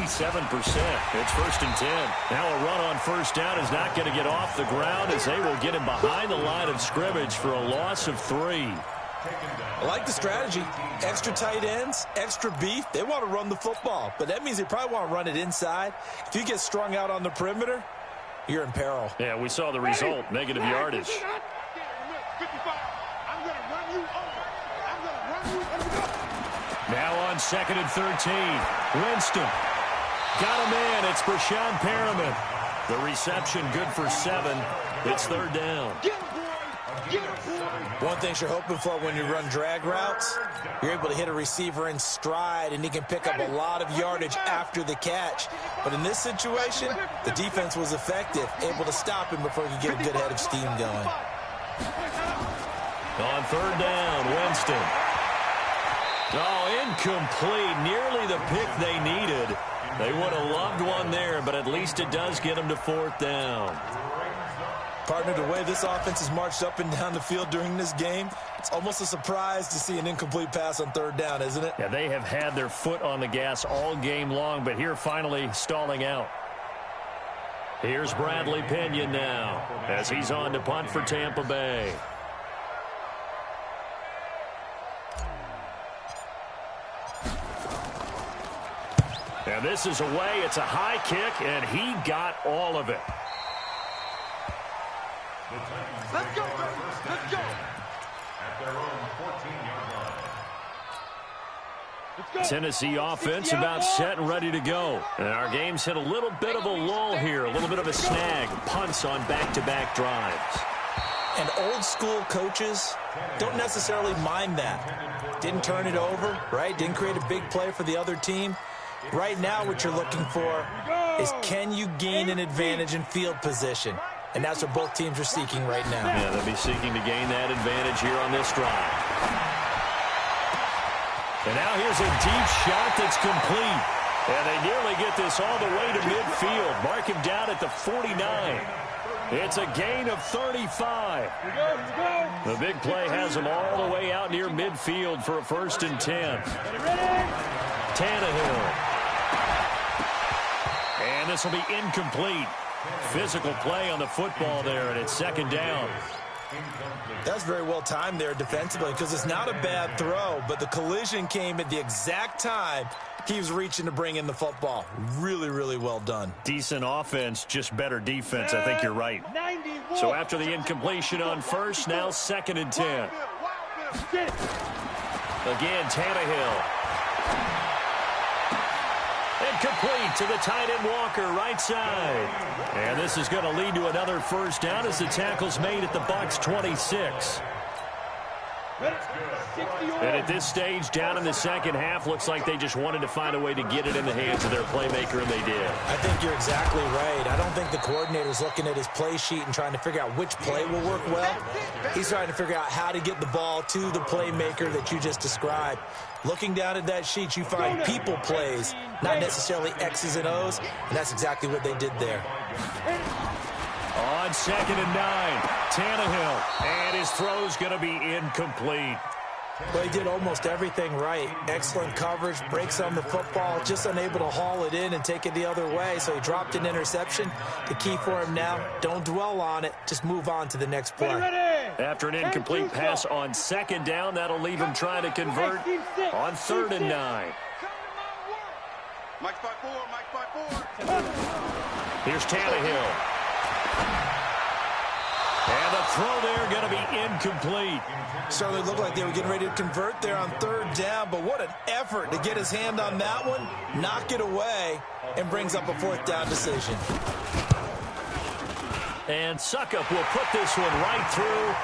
S2: It's 1st and 10. Now a run on first down is not going to get off the ground as they will get him behind the line of scrimmage for a loss of 3.
S4: I like the strategy. Extra tight ends, extra beef. They want to run the football, but that means they probably want to run it inside. If you get strung out on the perimeter, you're in peril.
S2: Yeah, we saw the result, negative yardage.
S5: 55. I'm going to run you over. I'm going to run you over.
S2: Now on 2nd and 13. Winston. Got a man. It's Brashad Perriman. The reception good for 7. It's 3rd down.
S4: One thing you're hoping for when you run drag routes, you're able to hit a receiver in stride, and he can pick up a lot of yardage after the catch. But in this situation, the defense was effective, able to stop him before he could get a good head of steam going.
S2: On 3rd down, Winston. Oh, incomplete. Nearly the pick they needed. They would have loved one there, but at least it does get them to 4th down.
S4: Partner, the way this offense has marched up and down the field during this game, it's almost a surprise to see an incomplete pass on 3rd down, isn't it?
S2: Yeah, they have had their foot on the gas all game long, but here finally stalling out. Here's Bradley Pinion now as he's on to punt for Tampa Bay. And this is away. It's a high kick, and he got all of it.
S5: Let's go, let's go.
S6: At their own 14-yard line.
S2: Tennessee offense about set and ready to go. And our game's hit a little bit of a lull here, a little bit of a snag. Punts on back-to-back drives.
S4: And old-school coaches don't necessarily mind that. Didn't turn it over, right? Didn't create a big play for the other team. Right now what you're looking for is, can you gain an advantage in field position? And that's what both teams are seeking right now.
S2: Yeah, they'll be seeking to gain that advantage here on this drive. And now here's a deep shot that's complete. And they nearly get this all the way to midfield. Mark him down at the 49. It's a gain of 35. The big play has them all the way out near midfield for a 1st and 10. Tannehill. And this will be incomplete. Physical play on the football there, and it's 2nd down.
S4: That's very well timed there defensively, because it's not a bad throw, but the collision came at the exact time he was reaching to bring in the football. Really, really well done.
S2: Decent offense, just better defense. I think you're right. So after the incompletion on 1st, now 2nd and 10. Again, Tannehill. Incomplete to the tight end Walker, right side. And this is going to lead to another 1st down as the tackle's made at the Bucs 26. And at this stage, down in the 2nd half, looks like they just wanted to find a way to get it in the hands of their playmaker, and they did.
S4: I think you're exactly right. I don't think the coordinator's looking at his play sheet and trying to figure out which play will work well. He's trying to figure out how to get the ball to the playmaker that you just described. Looking down at that sheet, you find people plays, not necessarily X's and O's, and that's exactly what they did there.
S2: On 2nd and 9, Tannehill, and his throw's going to be incomplete.
S4: Well, he did almost everything right. Excellent coverage, breaks on the football, just unable to haul it in and take it the other way, so he dropped an interception. The key for him now, don't dwell on it, just move on to the next play.
S2: After an incomplete pass on 2nd down, that'll leave him trying to convert on 3rd and 9.
S5: Mike's by 4, Mike's by 4.
S2: Here's Tannehill. And the throw there going to be incomplete.
S4: Certainly looked like they were getting ready to convert there on 3rd down, but what an effort to get his hand on that one, knock it away, and brings up a 4th down decision.
S2: And Suckup will put this one right through,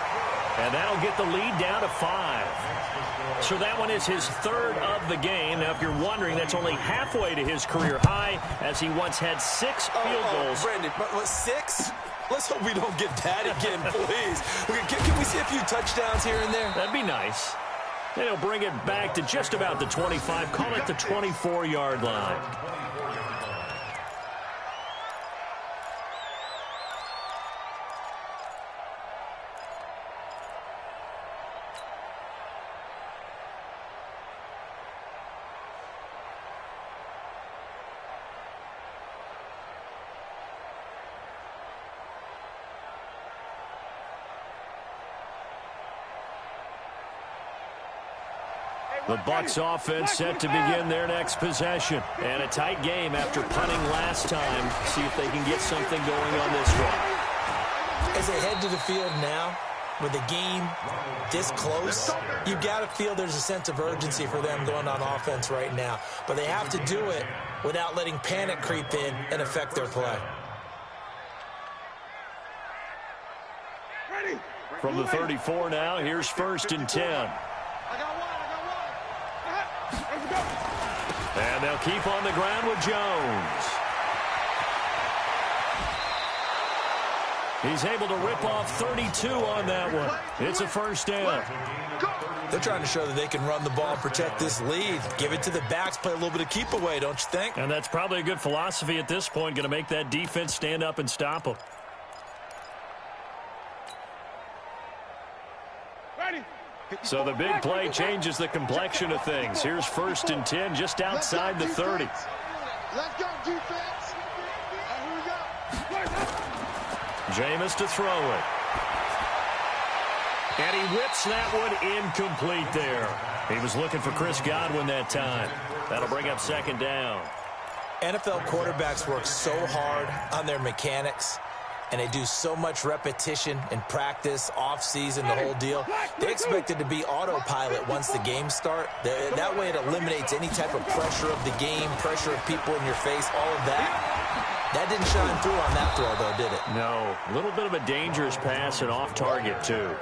S2: and that'll get the lead down to 5. So that one is his 3rd of the game. Now, if you're wondering, that's only halfway to his career high, as he once had 6 field goals.
S4: Brandon, but what, 6? Let's hope we don't get that again, please. Can we see a few touchdowns here and there?
S2: That'd be nice. Then he'll bring it back to just about the 25, call it the 24-yard line. The Bucs offense set to begin their next possession. And a tight game after punting last time. See if they can get something going on this one.
S4: As they head to the field now, with the game this close, you've got to feel there's a sense of urgency for them going on offense right now. But they have to do it without letting panic creep in and affect their play.
S2: From the 34 now, here's 1st and 10. And they'll keep on the ground with Jones. He's able to rip off 32 on that one. It's a 1st down.
S4: They're trying to show that they can run the ball and protect this lead. Give it to the backs, play a little bit of keep away, don't you think?
S2: And that's probably a good philosophy at this point, going to make that defense stand up and stop them. So the big play changes the complexion of things. Here's 1st and 10 just outside the 30.
S5: Let's go, defense. Here we go.
S2: Jameis to throw it. And he whips that one incomplete there. He was looking for Chris Godwin that time. That'll bring up 2nd down.
S4: NFL quarterbacks work so hard on their mechanics, and they do so much repetition and practice, off-season, the whole deal. They expect it to be autopilot once the games start. That way it eliminates any type of pressure of the game, pressure of people in your face, all of that. That didn't shine through on that throw, though, did it?
S2: No. A little bit of a dangerous pass and off target, too.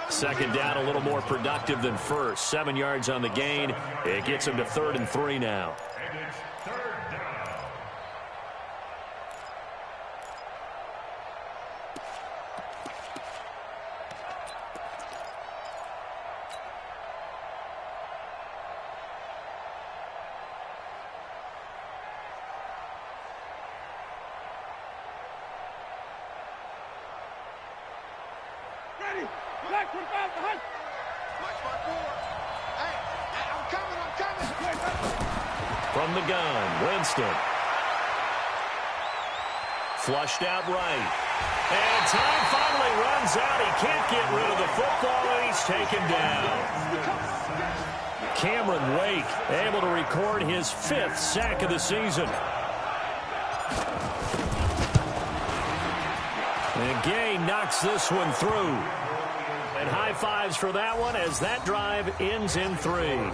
S2: 2nd down, a little more productive than 1st. 7 yards on the gain. It gets him to 3rd and 3 now.
S6: And it's 3rd down.
S2: From the gun, Winston. Flushed out right. And time finally runs out. He can't get rid of the football, and he's taken down. Cameron Wake able to record his 5th sack of the season. And Gay knocks this one through. And high fives for that one as that drive ends in 3.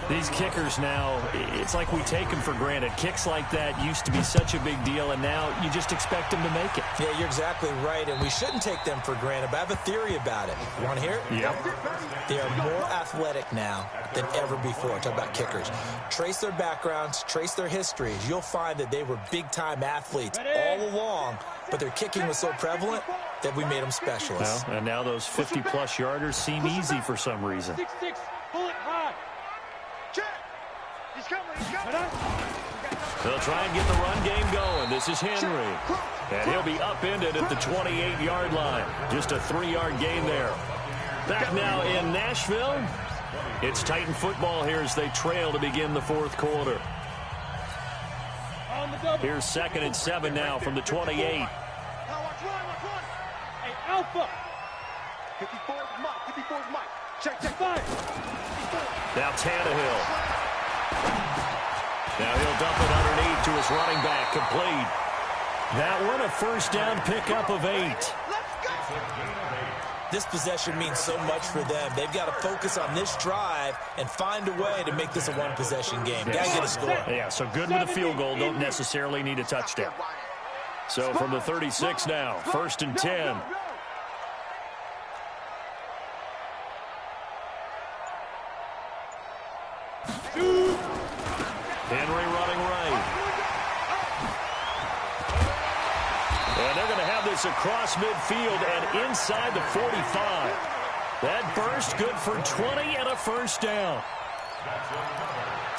S2: These kickers now, it's like we take them for granted. Kicks like that used to be such a big deal, and now you just expect them to make it.
S4: Yeah, you're exactly right, and we shouldn't take them for granted, but I have a theory about it. You want to hear it?
S2: Yeah.
S4: They are more athletic now than ever before. Talk about kickers. Trace their backgrounds, trace their histories. You'll find that they were big-time athletes all along, but their kicking was so prevalent that we made them specialists.
S2: Well, and now those 50-plus yarders seem easy for some reason.
S3: 6-6, pull it high.
S5: Check. He's coming.
S2: They'll try and get the run game going. This is Henry. And he'll be upended at the 28-yard line. Just a 3-yard gain there. Back now in Nashville. It's Titan football here as they trail to begin the 4th quarter. Here's 2nd and 7 now from the 28.
S3: Hey, Alpha.
S5: 54's Mike. Check.
S3: 5.
S2: Now Tannehill. Now he'll dump it underneath to his running back. Complete. That one a 1st down pickup of 8.
S4: This possession means so much for them. They've got to focus on this drive and find a way to make this a 1-possession game. Got to get a score.
S2: Yeah, so good with a field goal. Don't necessarily need a touchdown. So from the 36 now, 1st and 10. Henry running right. And they're going to have this across midfield and inside the 45. That burst good for 20 and a 1st down.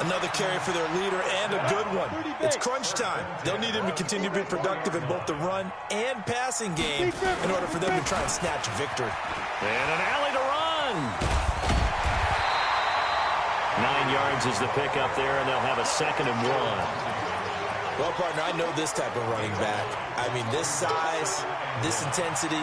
S4: Another carry for their leader and a good one. It's crunch time. They'll need him to continue to be productive in both the run and passing game in order for them to try and snatch a victory.
S2: And an alley to run. 9 yards is the pickup there, and they'll have a 2nd and 1.
S4: Well, partner, I know this type of running back. I mean, this size, this intensity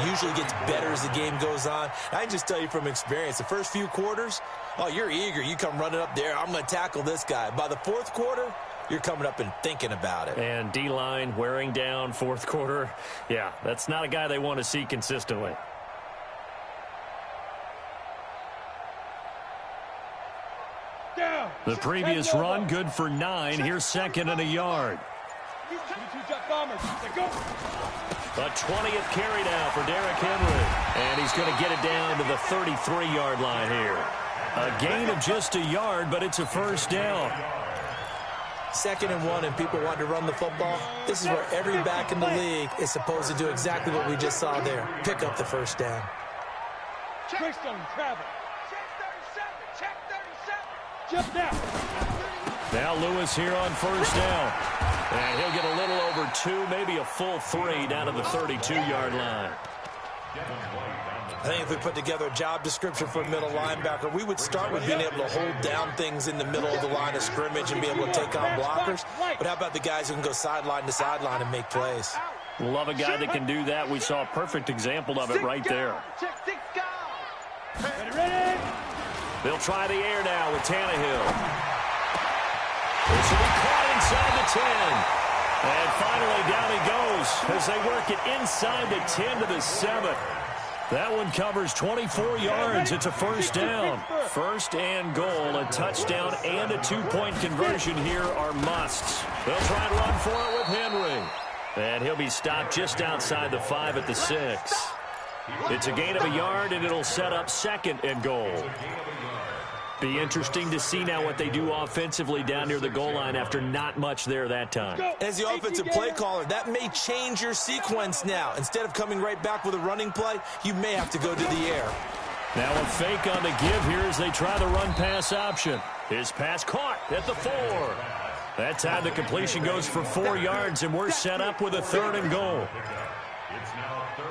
S4: usually gets better as the game goes on. I can just tell you from experience, the first few quarters, oh, you're eager. You come running up there, I'm going to tackle this guy. By the fourth quarter, you're coming up and thinking about it.
S2: And D-line wearing down fourth quarter. Yeah, that's not a guy they want to see consistently. The previous run, good for 9. Here's second and a yard.
S3: A
S2: 20th carry now for Derrick Henry. And he's going to get it down to the 33-yard line here. A gain of just a yard, but it's a first down.
S4: 2nd and 1, and people want to run the football. This is where every back in the league is supposed to do exactly what we just saw there. Pick up the first down.
S3: Travel. Check 37. Check 37. Jump down.
S2: Now Lewis here on first down. And he'll get a little over 2, maybe a full 3 down to the 32-yard line.
S4: I think if we put together a job description for a middle linebacker, we would start with being able to hold down things in the middle of the line of scrimmage and be able to take on blockers. But how about the guys who can go sideline to sideline and make plays?
S2: Love a guy that can do that. We saw a perfect example of it right there.
S3: Ready?
S2: They'll try the air now with Tannehill. This will be caught inside the 10. And finally down he goes as they work it inside the 10 to the 7. That one covers 24 yards. It's a first down. First and goal, a touchdown and a 2-point conversion here are musts. They'll try and run for it with Henry. And he'll be stopped just outside the 5 at the 6. It's a gain of a yard, and it'll set up second and goal. Be interesting to see now what they do offensively down near the goal line after not much there that time.
S4: As the offensive play caller, that may change your sequence now. Instead of coming right back with a running play, you may have to go to the air.
S2: Now a fake on the give here as they try the run-pass option. His pass caught at the 4. That time the completion goes for 4 yards, and we're set up with a 3rd and goal.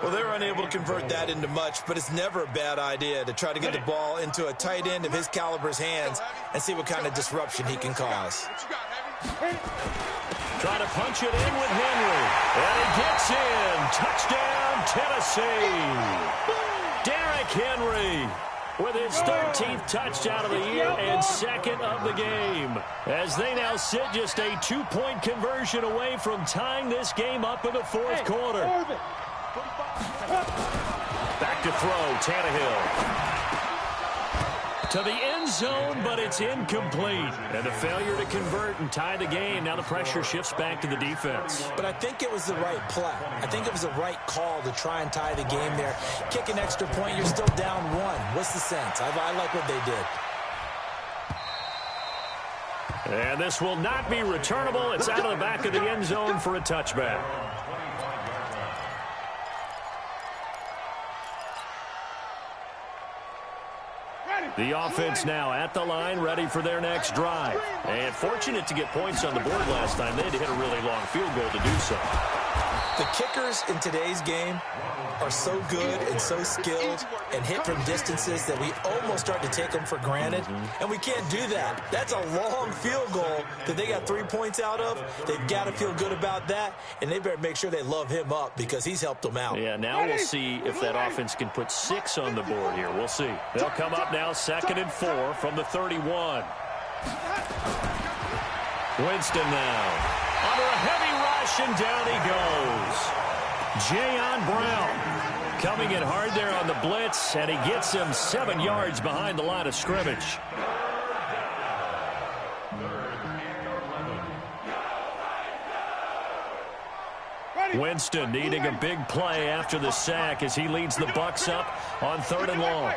S4: Well, they're unable to convert that into much, but it's never a bad idea to try to get the ball into a tight end of his caliber's hands and see what kind of disruption he can cause.
S2: Trying to punch it in with Henry. And he gets in. Touchdown, Tennessee. Derrick Henry with his 13th touchdown of the year and 2nd of the game. As they now sit just a 2-point conversion away from tying this game up in the 4th quarter. Back to throw, Tannehill. To the end zone, but it's incomplete. And a failure to convert and tie the game. Now the pressure shifts back to the defense.
S4: But I think it was the right play. I think it was the right call to try and tie the game there. Kick an extra point, you're still down 1. What's the sense? I like what they did.
S2: And this will not be returnable. It's out of the back of the end zone for a touchback. The offense now at the line, ready for their next drive. And fortunate to get points on the board last time. They had to hit a really long field goal to do so.
S4: The kickers in today's game are so good and so skilled and hit from distances that we almost start to take them for granted. And we can't do that. That's a long field goal that they got 3 points out of. They've got to feel good about that, and they better make sure they love him up because he's helped them out.
S2: Yeah, now we'll see if that offense can put 6 on the board here. We'll see. They'll come up now 2nd and 4 from the 31. Winston now. Under a heavy rush, and down he goes. Jayon Brown coming in hard there on the blitz, and he gets him 7 yards behind the line of scrimmage. Winston needing a big play after the sack as he leads the Bucs up on 3rd and long.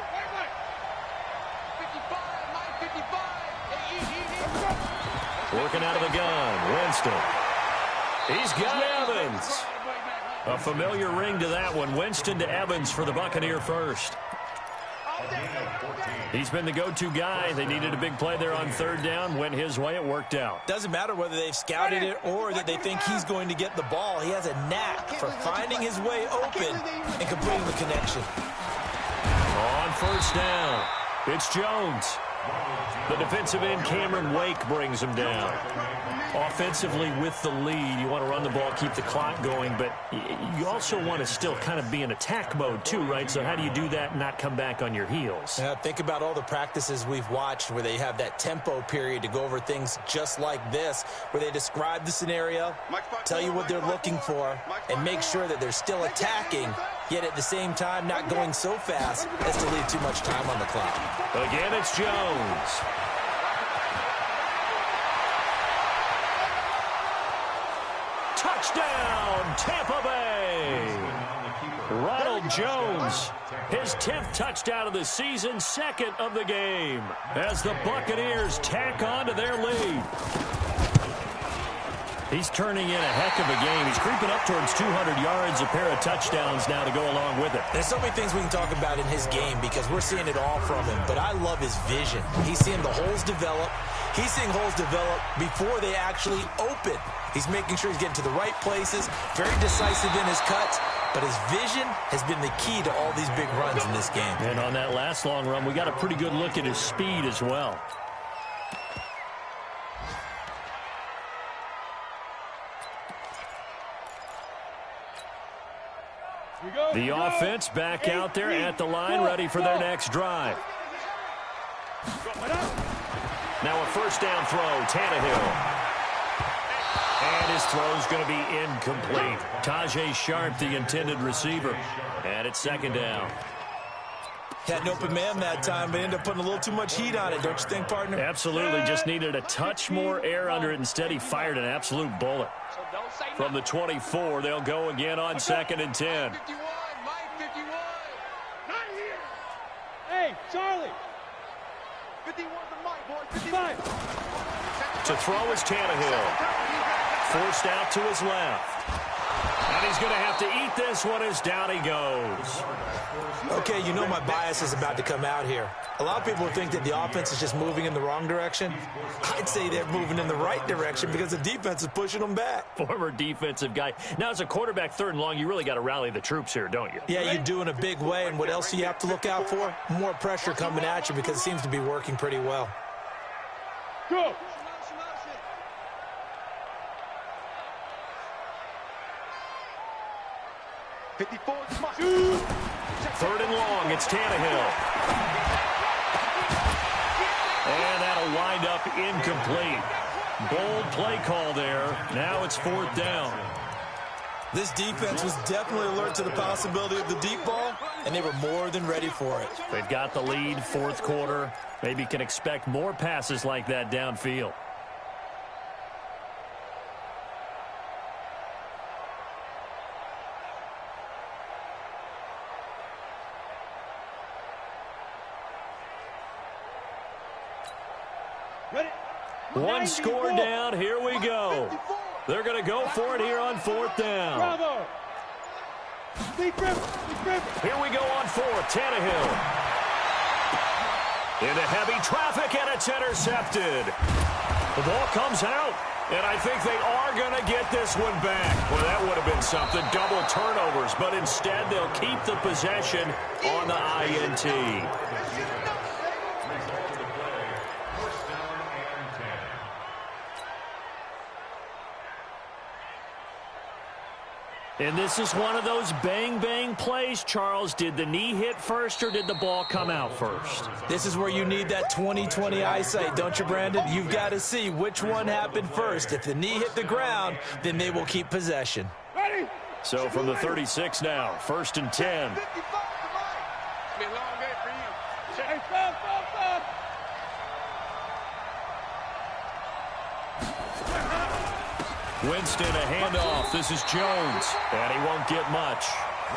S2: Working out of the gun, Winston. He's got Evans. A familiar ring to that one. Winston to Evans for the Buccaneer first. He's been the go-to guy. They needed a big play there on 3rd down. Went his way. It worked out.
S4: Doesn't matter whether they've scouted it or that they think he's going to get the ball. He has a knack for finding his way open and completing the connection.
S2: On 1st down, it's Jones. The defensive end, Cameron Wake, brings him down. Offensively, with the lead, you want to run the ball, keep the clock going, but you also want to still kind of be in attack mode too, right? So how do you do that and not come back on your heels?
S4: Yeah, think about all the practices we've watched where they have that tempo period to go over things just like this, where they describe the scenario, tell you what they're looking for, and make sure that they're still attacking, yet at the same time not going so fast as to leave too much time on the clock.
S2: Again, it's Jones. Touchdown, Tampa Bay! Ronald Jones, his 10th touchdown of the season, 2nd of the game, as the Buccaneers tack on to their lead. He's turning in a heck of a game. He's creeping up towards 200 yards, a pair of touchdowns now to go along with it.
S4: There's so many things we can talk about in his game because we're seeing it all from him, but I love his vision. He's seeing the holes develop. He's seeing holes develop before they actually open. He's making sure he's getting to the right places, very decisive in his cuts, but his vision has been the key to all these big runs in this game.
S2: And on that last long run, we got a pretty good look at his speed as well. The offense back out there at the line, ready for their next drive. Now a first down throw, Tannehill. And his throw's going to be incomplete. Tajay Sharp, the intended receiver. And it's 2nd down.
S4: Had an open man that time, but ended up putting a little too much heat on it, don't you think, partner?
S2: Absolutely. Just needed a touch more air under it. Instead, he fired an absolute bullet. From the 24, they'll go again on 2nd and 10.
S3: Hey, Charlie. 51 to Mike, boy. 55.
S2: To throw is Tannehill. Forced out to his left. And he's going to have to eat this one as down he goes.
S4: Okay, you know my bias is about to come out here. A lot of people think that the offense is just moving in the wrong direction. I'd say they're moving in the right direction because the defense is pushing them back.
S2: Former defensive guy. Now, as a quarterback 3rd and long, you really got to rally the troops here, don't you?
S4: Yeah, you do in a big way. And what else do you have to look out for? More pressure coming at you because it seems to be working pretty well.
S3: Go.
S5: 54 is Mike.
S2: 3rd and long, it's Tannehill. And that'll wind up incomplete. Bold play call there. Now it's 4th down.
S4: This defense was definitely alert to the possibility of the deep ball, and they were more than ready for it.
S2: They've got the lead, 4th quarter. Maybe can expect more passes like that downfield. One score down. Here we go. They're going to go for it here on 4th down.
S3: Bravo.
S2: Here we go on 4th. Tannehill. Into heavy traffic, and it's intercepted. The ball comes out, and I think they are going to get this one back. Well, that would have been something. Double turnovers, but instead they'll keep the possession on the INT. And this is one of those bang-bang plays, Charles. Did the knee hit first or did the ball come out first?
S4: This is where you need that 20/20 eyesight, don't you, Brandon? You've got to see which one happened first. If the knee hit the ground, then they will keep possession.
S3: Ready?
S2: So from the 36 now, 1st and 10.
S5: It's been a long day for you.
S3: Hey, stop.
S2: Winston, a handoff. This is Jones. And he won't get much.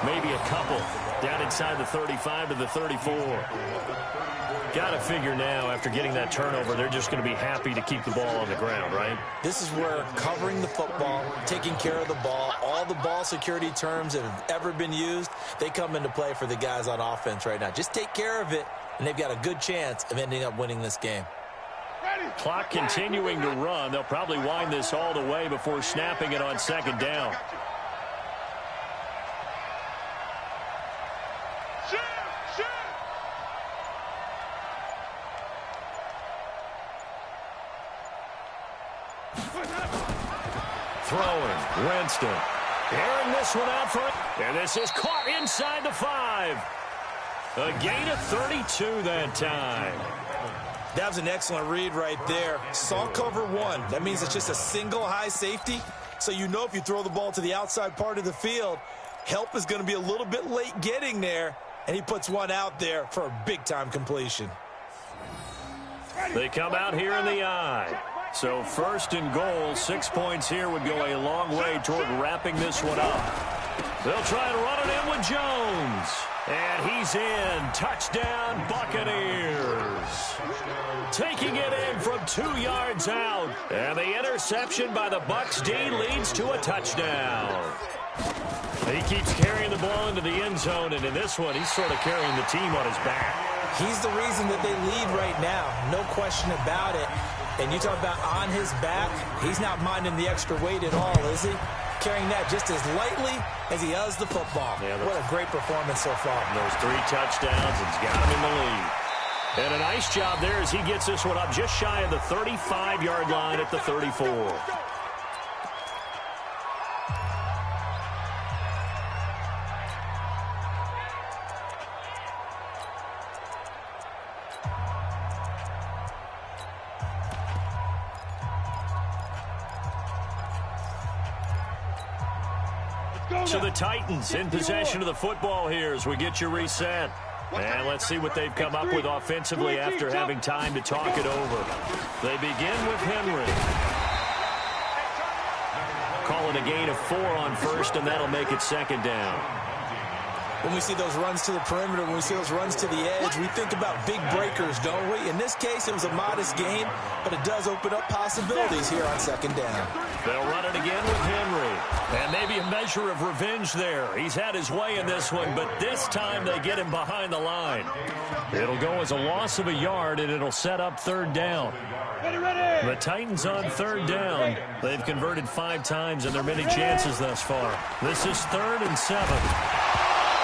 S2: Maybe a couple. Down inside the 35 to the 34. Got to figure now, after getting that turnover, they're just going to be happy to keep the ball on the ground, right?
S4: This is where covering the football, taking care of the ball, all the ball security terms that have ever been used, they come into play for the guys on offense right now. Just take care of it, and they've got a good chance of ending up winning this game.
S2: Clock continuing to run. They'll probably wind this all the way before snapping it on 2nd down. throwing. Winston. Airing this one out for it. And this is caught inside the 5. A gain of 32 that time.
S4: That was an excellent read right there. Saw cover 1. That means it's just a single high safety. So you know if you throw the ball to the outside part of the field, help is going to be a little bit late getting there. And he puts one out there for a big-time completion.
S2: They come out here in the I. So 1st and goal, 6 points here would go a long way toward wrapping this one up. They'll try to run it in with Jones. And he's in. Touchdown, Buccaneers. Taking it in from 2 yards out. And the interception by the Bucs D leads to a touchdown. He keeps carrying the ball into the end zone, and in this one, he's sort of carrying the team on his back.
S4: He's the reason that they lead right now. No question about it. And you talk about on his back, he's not minding the extra weight at all, is he? Carrying that just as lightly as he does the football. Yeah, what a great performance so far.
S2: Those 3 touchdowns, it's got him in the lead. And a nice job there as he gets this one up just shy of the 35-yard line at the 34. So the Titans in possession of the football here as we get you reset. And let's see what they've come up with offensively after having time to talk it over. They begin with Henry. Call it a gain of 4 on 1st, and that'll make it 2nd down.
S4: When we see those runs to the perimeter, when we see those runs to the edge, we think about big breakers, don't we? In this case, it was a modest gain, but it does open up possibilities here on 2nd down.
S2: They'll run it again with Henry. And maybe a measure of revenge there. He's had his way in this one, but this time they get him behind the line. It'll go as a loss of a yard, and it'll set up 3rd down. The Titans on 3rd down. They've converted 5 times in their many chances thus far. This is 3rd and 7.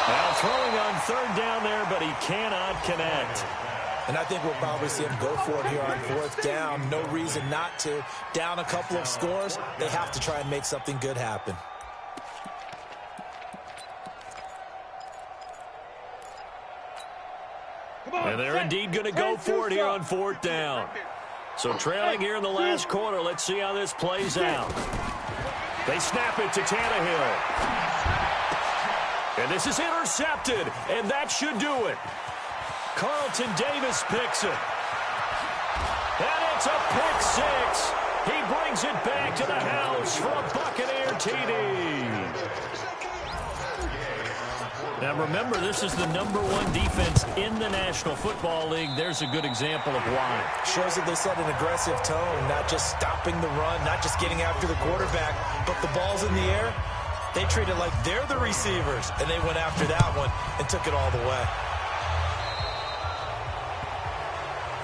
S2: Now throwing on 3rd down there, but he cannot connect.
S4: And I think we'll probably see him go for it here on 4th down. No reason not to. Down a couple of scores, they have to try and make something good happen.
S2: And they're indeed going to go for it here on 4th down. So trailing here in the last quarter, let's see how this plays out. They snap it to Tannehill. And this is intercepted, and that should do it. Carlton Davis picks it. And it's a pick 6. He brings it back to the house for a Buccaneer TD. Now remember, this is the #1 defense in the National Football League. There's a good example of why.
S4: Shows that they set an aggressive tone, not just stopping the run, not just getting after the quarterback, but the ball's in the air. They treat it like they're the receivers, and they went after that one and took it all the way.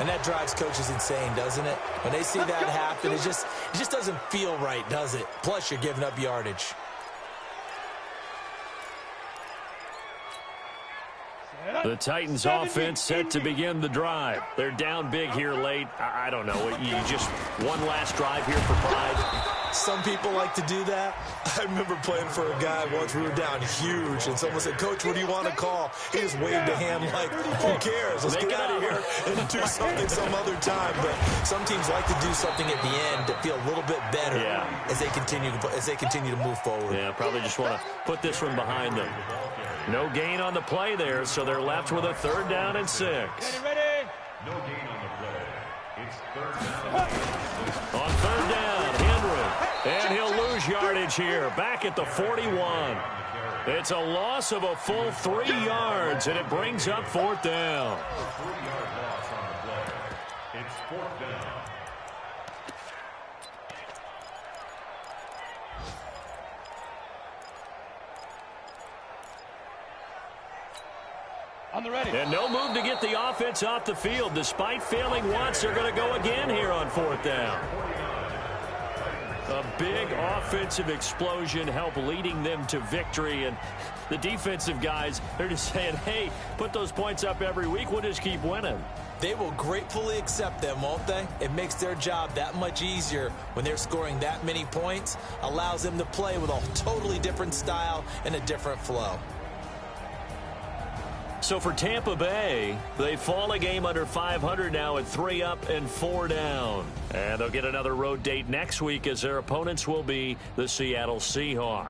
S4: And that drives coaches insane, doesn't it? When they see that happen, it just doesn't feel right, does it? Plus, you're giving up yardage.
S2: The Titans offense set to begin the drive. They're down big here late. I don't know. You just one last drive here for pride.
S4: Some people like to do that. I remember playing for a guy once. We were down huge, and someone said, "Coach, what do you want to call?" He just waved a hand like, "Who cares? Let's get out of here and do something some other time." But some teams like to do something at the end to feel a little bit better as they continue to move forward.
S2: Yeah, probably just want to put this one behind them. No gain on the play there, so they're left with a 3rd down and 6.
S6: Ready? No gain on the play. It's 3rd down.
S2: On 3rd down, Henry. And he'll lose yardage here, back at the 41. It's a loss of a full 3 yards, and it brings up 4th down.
S6: 3-yard loss on the play. It's 4th down.
S3: On the ready.
S2: And no move to get the offense off the field. Despite failing once, they're going to go again here on 4th down. A big offensive explosion helped leading them to victory. And the defensive guys, they're just saying, hey, put those points up every week. We'll just keep winning.
S4: They will gratefully accept them, won't they? It makes their job that much easier when they're scoring that many points. Allows them to play with a totally different style and a different flow.
S2: So for Tampa Bay, they fall a game under 500 now at 3 up and 4 down. And they'll get another road date next week as their opponents will be the Seattle Seahawks.